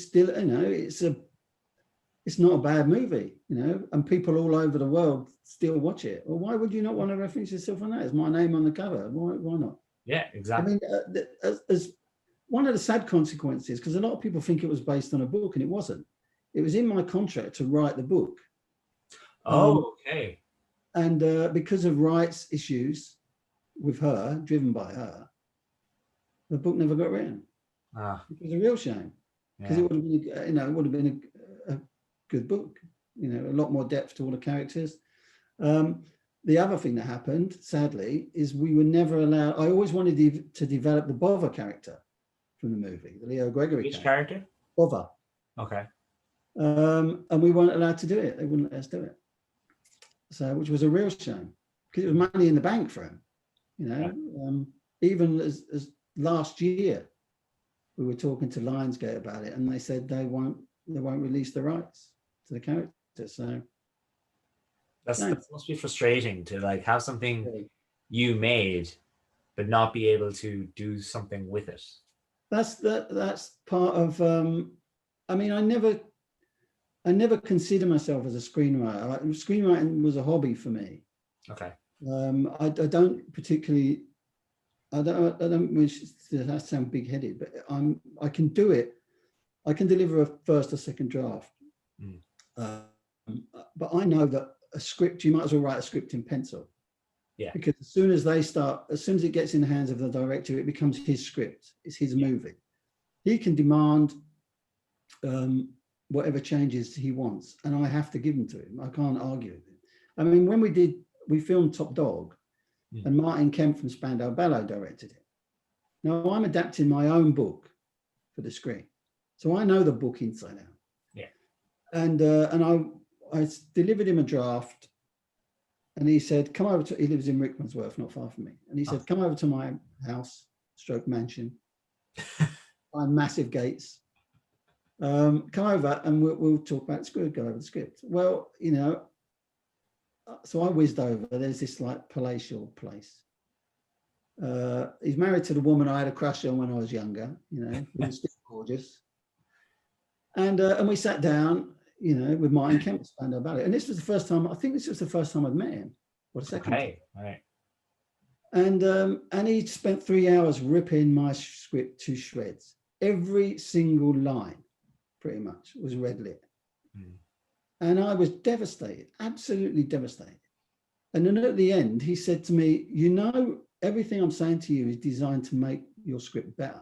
still, it's not a bad movie, and people all over the world still watch it. Well, why would you not want to reference yourself on that? It's my name on the cover. Why not? Yeah, exactly. I mean, as one of the sad consequences, because a lot of people think it was based on a book, and it wasn't. It was in my contract to write the book. Oh, okay. And because of rights issues with her, driven by her, the book never got written. It was a real shame because it would have been, it would have been a good book. A lot more depth to all the characters. The other thing that happened, sadly, is we were never allowed. I always wanted to develop the Bother character from the movie, the Leo Gregory. Which character? Bother. Okay. And we weren't allowed to do it. They wouldn't let us do it. So, which was a real shame because it was money in the bank for him. Even as last year, we were talking to Lionsgate about it, and they said they won't release the rights to the character. So that must be frustrating to like have something you made, but not be able to do something with it. That's part of. I mean, I never consider myself as a screenwriter. Screenwriting was a hobby for me. Okay. I don't particularly. I don't wish that sound big-headed, but I can do it. I can deliver a first or second draft. But I know that a script, you might as well write a script in pencil. Yeah. Because as soon as it gets in the hands of the director, it becomes his script. It's his movie. He can demand whatever changes he wants, and I have to give them to him. I can't argue with him. I mean, when we filmed Top Dog, and Martin Kemp from Spandau Ballet directed it. Now I'm adapting my own book for the screen, so I know the book inside out. Yeah. And I delivered him a draft, and he said, "Come over to." He lives in Rickmansworth, not far from me, and he said, "Come over to my house, stroke mansion, behind massive gates. Come over and we'll talk about the script. Go over the script." Well, so I whizzed over. There's this like palatial place. He's married to the woman I had a crush on when I was younger. Who was still gorgeous. And we sat down, with Martin Kemp Spandau Ballet. And this was the first time. I think this was the first time I'd met him, or the second time. Right. And he spent 3 hours ripping my script to shreds. Every single line, pretty much, was red lit. And I was devastated, absolutely devastated. And then at the end, he said to me, everything I'm saying to you is designed to make your script better.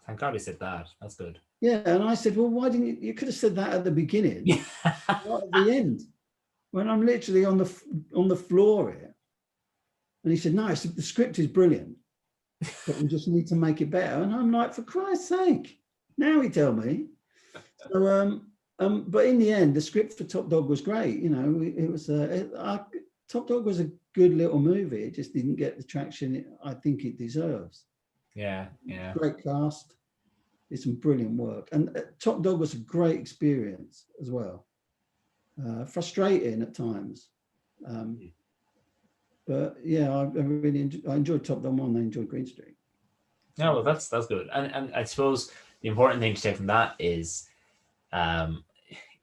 Thank God he said that. That's good. Yeah. And I said, well, why didn't you could have said that at the beginning, not at the end, when I'm literally on the floor here. And he said, no, the script is brilliant, but we just need to make it better. And I'm like, for Christ's sake, now he tell me. So, but in the end, the script for Top Dog was great. It was Top Dog was a good little movie. It just didn't get the traction I think it deserves. Yeah. Great cast. Did some brilliant work, and Top Dog was a great experience as well. Frustrating at times, but yeah, I really enjoyed Top Dog more than I enjoyed Green Street. Yeah, well, that's good. And I suppose the important thing to take from that is, um,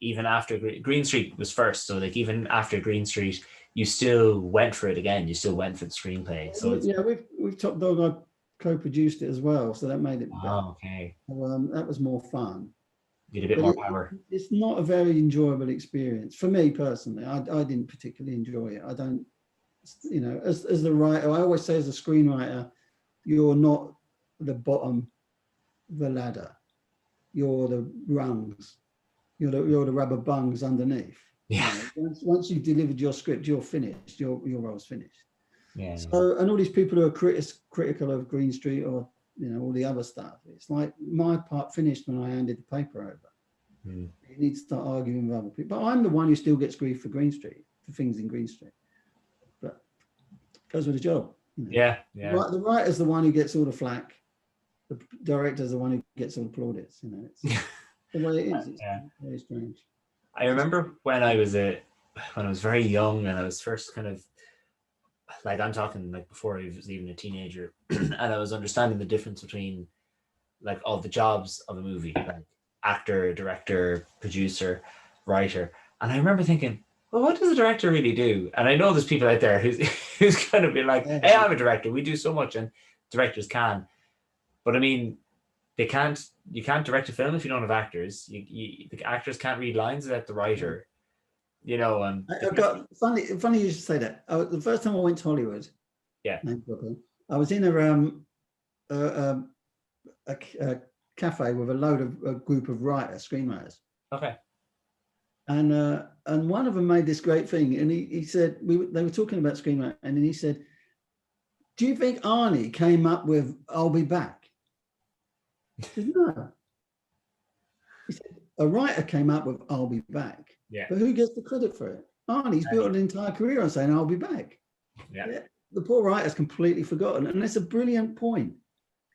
even after Green Street was first, so like even after Green Street, you still went for it again. You still went for the screenplay. So it's Yeah, we've Top Dog. I co-produced it as well, so that made it better. okay. That was more fun. You get a bit But more power. it's not a very enjoyable experience for me personally. I didn't particularly enjoy it. I don't, as the writer, I always say as a screenwriter, you're not the bottom of the ladder. You're the rungs. You're the rubber bungs underneath. Yeah. Once you've delivered your script, you're finished. Your role's finished. Yeah. So, and all these people who are critical of Green Street or all the other stuff, it's like my part finished when I handed the paper over. You need to start arguing with other people. But I'm the one who still gets grief for Green Street, for things in Green Street. But it goes with the job. Yeah. The writer's the one who gets all the flack. The director's the one who gets all the plaudits. It's the way it is. It's very strange. I remember when I was very young and I was first kind of, like, I'm talking like before I was even a teenager, and I was understanding the difference between like all the jobs of a movie, like actor, director, producer, writer. And I remember thinking, well, what does a director really do? And I know there's people out there who's going to be like, hey, I'm a director. We do so much, and directors can. But I mean, you can't direct a film if you don't have actors. The actors can't read lines without the writer. I've got funny you should say that. The first time I went to Hollywood, I was in a cafe with a group of screenwriters. Okay. And one of them made this great thing, and he said they were talking about screenwriting, and he said, "Do you think Arnie came up with 'I'll be back'?" I said, "No." He said, "A writer came up with 'I'll be back.'" Yeah. But who gets the credit for it? Arnie's built an entire career on saying, "I'll be back." Yeah. The poor writer's completely forgotten. And that's a brilliant point,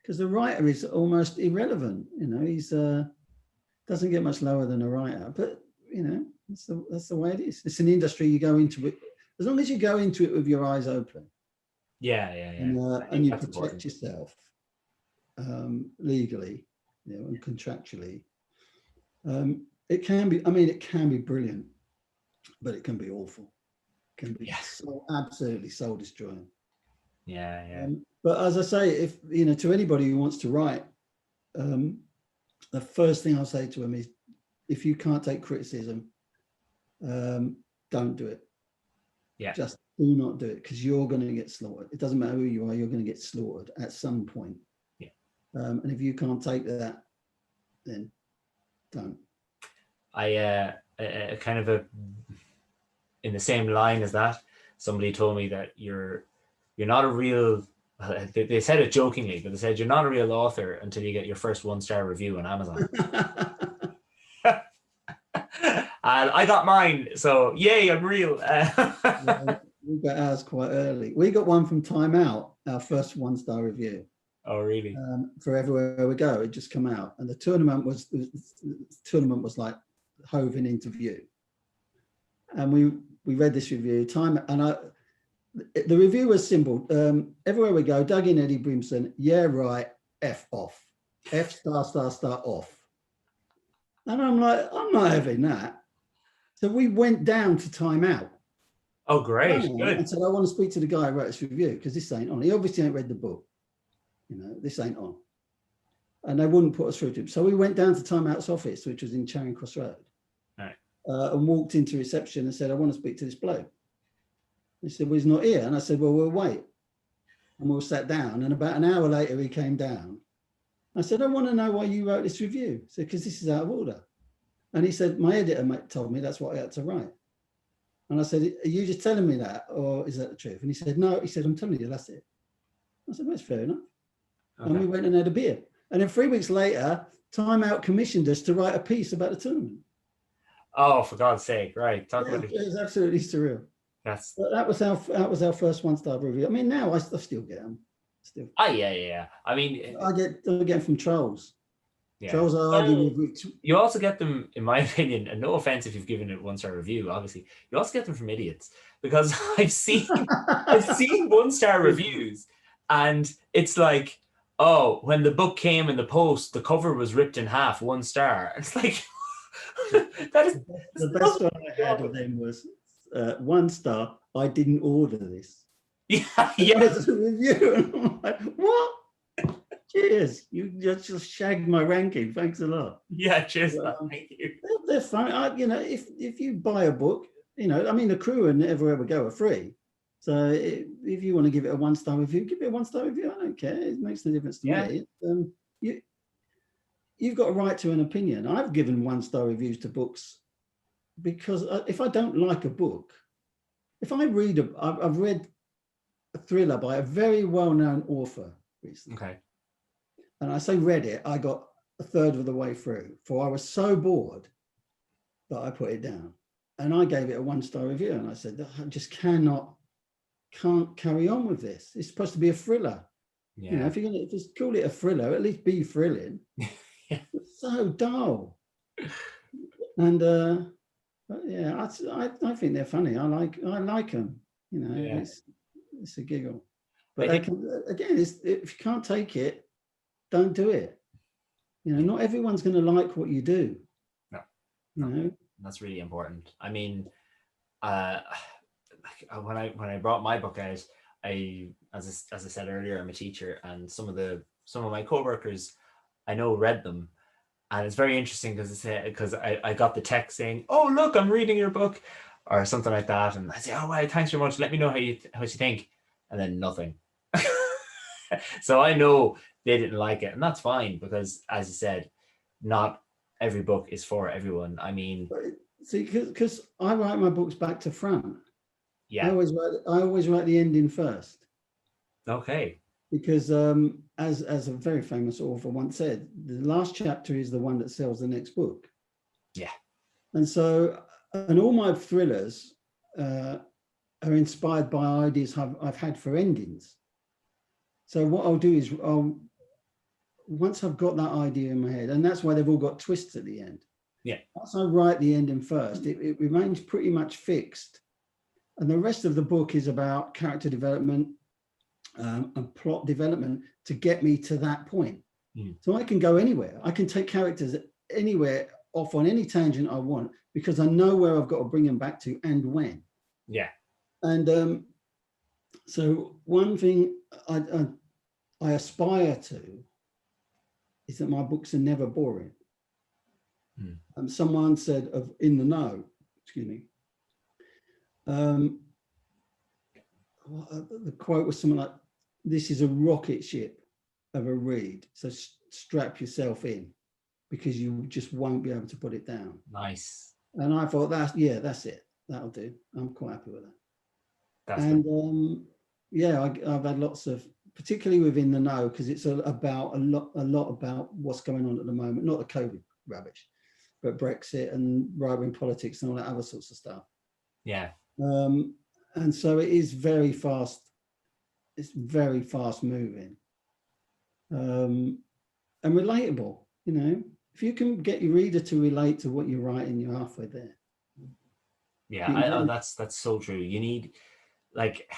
because the writer is almost irrelevant. He's doesn't get much lower than a writer. But, that's the way it is. It's an industry you go into it. As long as you go into it with your eyes open. Yeah. And you protect yourself legally, and contractually. It can be brilliant, but it can be awful. It can be so absolutely soul destroying. Yeah. But as I say, if to anybody who wants to write, the first thing I'll say to them is, if you can't take criticism, don't do it. Yeah. Just do not do it, because you're going to get slaughtered. It doesn't matter who you are, you're going to get slaughtered at some point. Yeah. And if you can't take that, then don't. I kind of in the same line as that, somebody told me that you're not a real, they said it jokingly, but they said you're not a real author until you get your first 1-star review on Amazon. And I got mine, so yay, I'm real. We got ours quite early. We got one from Time Out, our first 1-star review. Oh, really? For Everywhere We Go, it just come out, and the tournament was like hove into view, and we read this review. The review was simple. Everywhere We Go, Dougie and Eddie Brimson, yeah, right, F off, F star off. And I'm like, I'm not having that. So we went down to Time Out. Oh, great. Good. And said, I want to speak to the guy who wrote this review, because this ain't on. He obviously ain't read the book. This ain't on. And they wouldn't put us through to him. So we went down to Time Out's office, which was in Charing Cross Road, right. And walked into reception and said, I want to speak to this bloke. He said, well, he's not here. And I said, well, we'll wait. And we all sat down. And about an hour later, he came down. I said, I want to know why you wrote this review. He said, because this is out of order. And he said, my editor told me that's what I had to write. And I said, are you just telling me that, or is that the truth? And he said, no. He said, I'm telling you, that's it. I said, well, that's fair enough. Okay. And we went and had a beer. And then 3 weeks later, Time Out commissioned us to write a piece about the tournament. Oh, for God's sake! Right, talk about it. It was absolutely surreal. But that was our first 1-star review. I mean, now I still get them. Still. Oh yeah. I mean, I get them from trolls. Yeah. Trolls are arguing with. You also get them, in my opinion, and no offense if you've given it 1-star review, obviously, you also get them from idiots, because I've seen 1-star reviews, and it's like, oh, when the book came in the post, the cover was ripped in half, 1 star. It's like, that is The best one I had of them was 1 star. I didn't order this. yeah, And yeah, that was a review. And I'm like, what? Cheers. You just shagged my ranking. Thanks a lot. yeah. Cheers, man. Um, Thank you. they're fine. You know, if you buy a book, you know, I mean, the crew and Never Ever Go are free. So if you want to give it a 1 star review, give it a 1 star review. I don't care. It makes no difference to me. You've got a right to an opinion. I've given 1 star reviews to books because if I don't like a book, if I read I've read a thriller by a very well-known author recently. Okay. And I say read it, I got a third of the way through, for I was so bored that I put it down. And I gave it a 1 star review. And I said, I just can't carry on with this. It's supposed to be a thriller. Yeah. You know, if you're going to just call it a thriller, at least be thrilling. Yeah. It's so dull. And yeah, I think they're funny. I like them. You know, Yeah. it's a giggle. But again, if you can't take it, don't do it. You know, not everyone's going to like what you do. No. You know, That's really important. I mean, when I brought my book out, as I said earlier, I'm a teacher, and some of my coworkers I know read them, and it's very interesting because I got the text saying, "Oh, look, I'm reading your book," or something like that, and I say, "Oh, wow, thanks very much. Let me know how you think," and then nothing. So I know they didn't like it, and that's fine because, as you said, not every book is for everyone. I mean, see, because I write my books back to front. yeah. I always write the ending first. Okay. Because as a very famous author once said, the last chapter is the one that sells the next book. Yeah. And so, and all my thrillers are inspired by ideas I've had for endings. So what I'll do is once I've got that idea in my head, and that's why they've all got twists at the end. Yeah. Once I write the ending first, it remains pretty much fixed. And the rest of the book is about character development and plot development to get me to that point. So I can go anywhere. I can take characters anywhere off on any tangent I want because I know where I've got to bring them back to and when. Yeah. And so one thing I aspire to is that my books are never boring. Someone said of In the Know, excuse me, the quote was something like, "This is a rocket ship of a read, so strap yourself in because you just won't be able to put it down." Nice. And I thought that's it. That'll do. I'm quite happy with that. That's and yeah, I've had lots of, particularly within the know, because it's about a lot about what's going on at the moment, not the COVID rubbish, but Brexit and right-wing politics and all that other sorts of stuff. Yeah. And so it is very fast. It's very fast moving and relatable. You know, if you can get your reader to relate to what you're writing, you're halfway there. Yeah, that's so true. You need, like,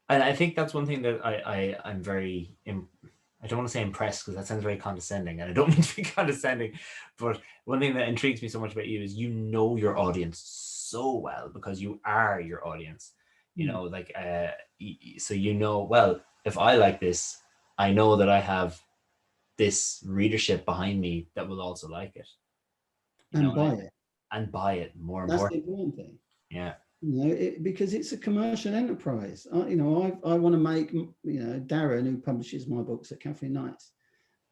and I think that's one thing that I'm very, I don't want to say impressed because that sounds very condescending, and I don't mean to be condescending, but one thing that intrigues me so much about you is you know your audience so well because you are your audience. You know, like, so you know, well, if I like this, I know that I have this readership behind me that will also like it. And buy it. And buy it, more That's important. the important thing. Yeah. You know, because it's a commercial enterprise. You know, I want to make, you know, Darren, who publishes my books at Cafe Nights,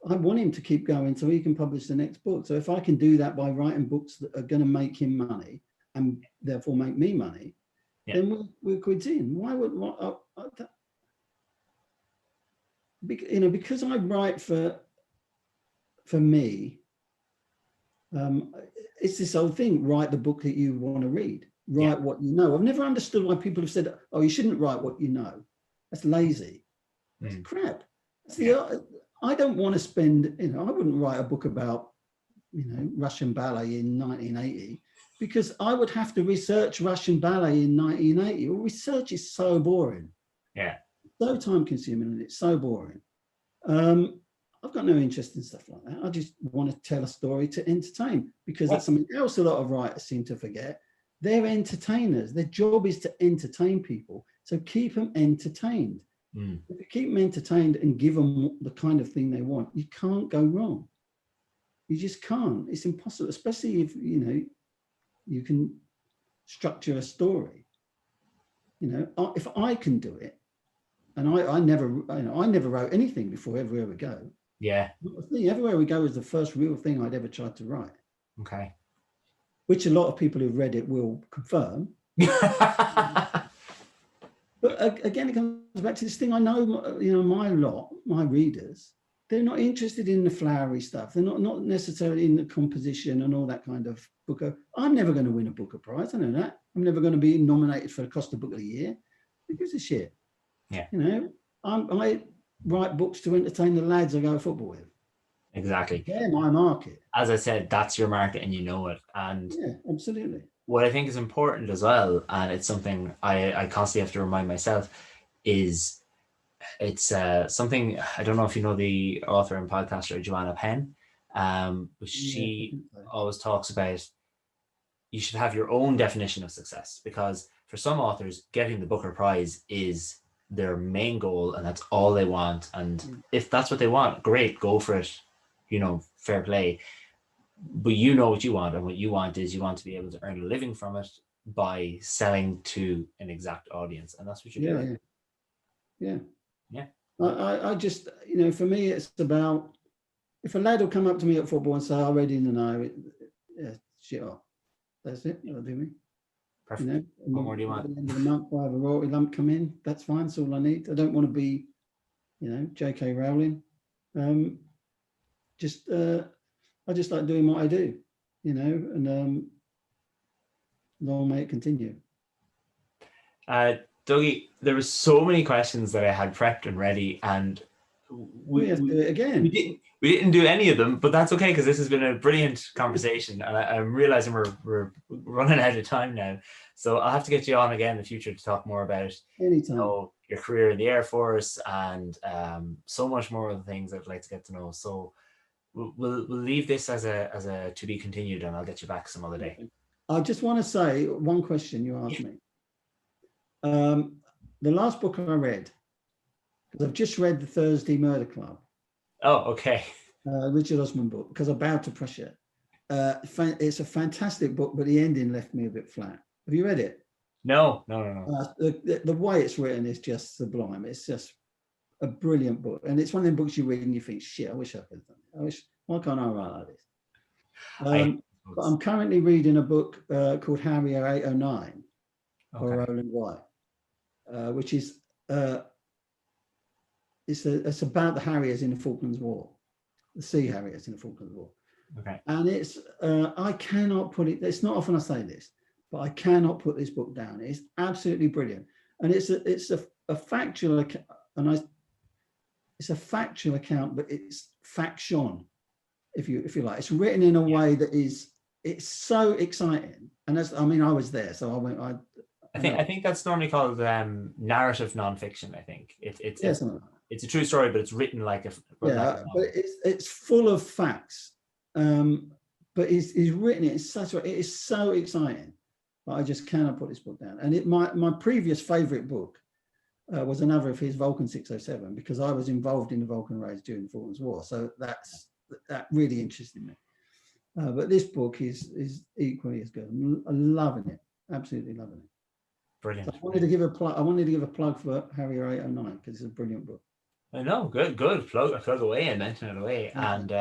I want him to keep going so he can publish the next book. So if I can do that by writing books that are going to make him money and therefore make me money, then we're quids in. Why would you know, because I write for me, it's this old thing, write the book that you want to read, write what you know. I've never understood why people have said, oh, you shouldn't write what you know. That's lazy. That's crap. I don't want to spend, you know, I wouldn't write a book about, you know, Russian ballet in 1980 because I would have to research Russian ballet in 1980. Well, research is so boring. Yeah. So time consuming and it's so boring. I've got no interest in stuff like that. I just want to tell a story to entertain, because that's something else a lot of writers seem to forget. They're entertainers. Their job is to entertain people. So keep them entertained. If you keep them entertained and give them the kind of thing they want, you can't go wrong. You just can't. It's impossible, especially if, you know, you can structure a story. You know, if I can do it, and I never wrote anything before Everywhere We Go. Yeah. Everywhere We Go was the first real thing I'd ever tried to write. Okay. Which a lot of people who've read it will confirm. But again, it comes back to this thing. I know, you know, my readers, they're not interested in the flowery stuff. They're not necessarily in the composition and all that kind of book. I'm never going to win a Booker Prize. I know that. I'm never going to be nominated for the Costa Book of the Year. Who gives a shit? Yeah. You know, I write books to entertain the lads I go football with. Exactly. Yeah, my market. As I said, that's your market and you know it. And yeah, absolutely. What I think is important as well, and it's something I constantly have to remind myself, is it's something, I don't know if you know the author and podcaster Joanna Penn, but she always talks about you should have your own definition of success, because for some authors, getting the Booker Prize is their main goal and that's all they want. And if that's what they want, great, go for it, you know, fair play. But you know what you want, and what you want is you want to be able to earn a living from it by selling to an exact audience, and that's what you're doing. Yeah. I just, you know, for me, it's about, if a lad will come up to me at football and say, "I read in the know," shit off. That's it. That'll do me. Perfect. You know, what more do you want? At the end of the month, I have a royalty lump come in. That's fine. That's all I need. I don't want to be, you know, J.K. Rowling. I just like doing what I do, you know, and long may it continue. Dougie, there were so many questions that I had prepped and ready, and we have to do it again. We didn't do any of them, but that's okay, because this has been a brilliant conversation, and I'm realizing we're running out of time now. So I'll have to get you on again in the future to talk more about anytime, you know, your career in the Air Force and so much more of the things I'd like to get to know. So we'll leave this as a to be continued, and I'll get you back some other day. I just want to say one question you asked me. The last book I read, because I've just read The Thursday Murder Club. Oh, okay. Richard Osman book, because I bowed to pressure. It's a fantastic book, but the ending left me a bit flat. Have you read it? No. The way it's written is just sublime. It's just a brilliant book, and it's one of them books you read and you think, shit, I wish I could have done it. Why can't I write like this? But I'm currently reading a book called Harrier 809 by Roland White, which is it's about the Harriers in the Falklands War, the Sea Harriers in the Falklands War. Okay. And it's I cannot put it. It's not often I say this, but I cannot put this book down. It's absolutely brilliant, and it's a factual account, and it's a factual account, but it's faction, if you like. It's written in a way that it's so exciting, and I was there, so I went. I think that's normally called narrative nonfiction. I think it's a true story, but it's written like a but it's full of facts. But he's written it. It is so exciting. But I just cannot put this book down. And my previous favorite book was another of his, Vulcan 607, because I was involved in the Vulcan raids during the Falklands War. So that really interested me. But this book is equally as good. I'm loving it. Absolutely loving it. Brilliant. So I wanted to give a plug for Harrier 809, because it's a brilliant book. I know. Good. Plug away and mention it away. And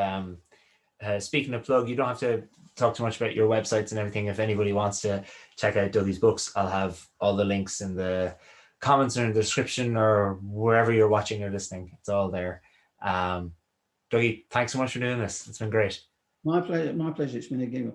speaking of plug, you don't have to talk too much about your websites and everything. If anybody wants to check out Dougie's books, I'll have all the links in the comments or in the description or wherever you're watching or listening. It's all there. Dougie, thanks so much for doing this. It's been great. My pleasure. It's been a game.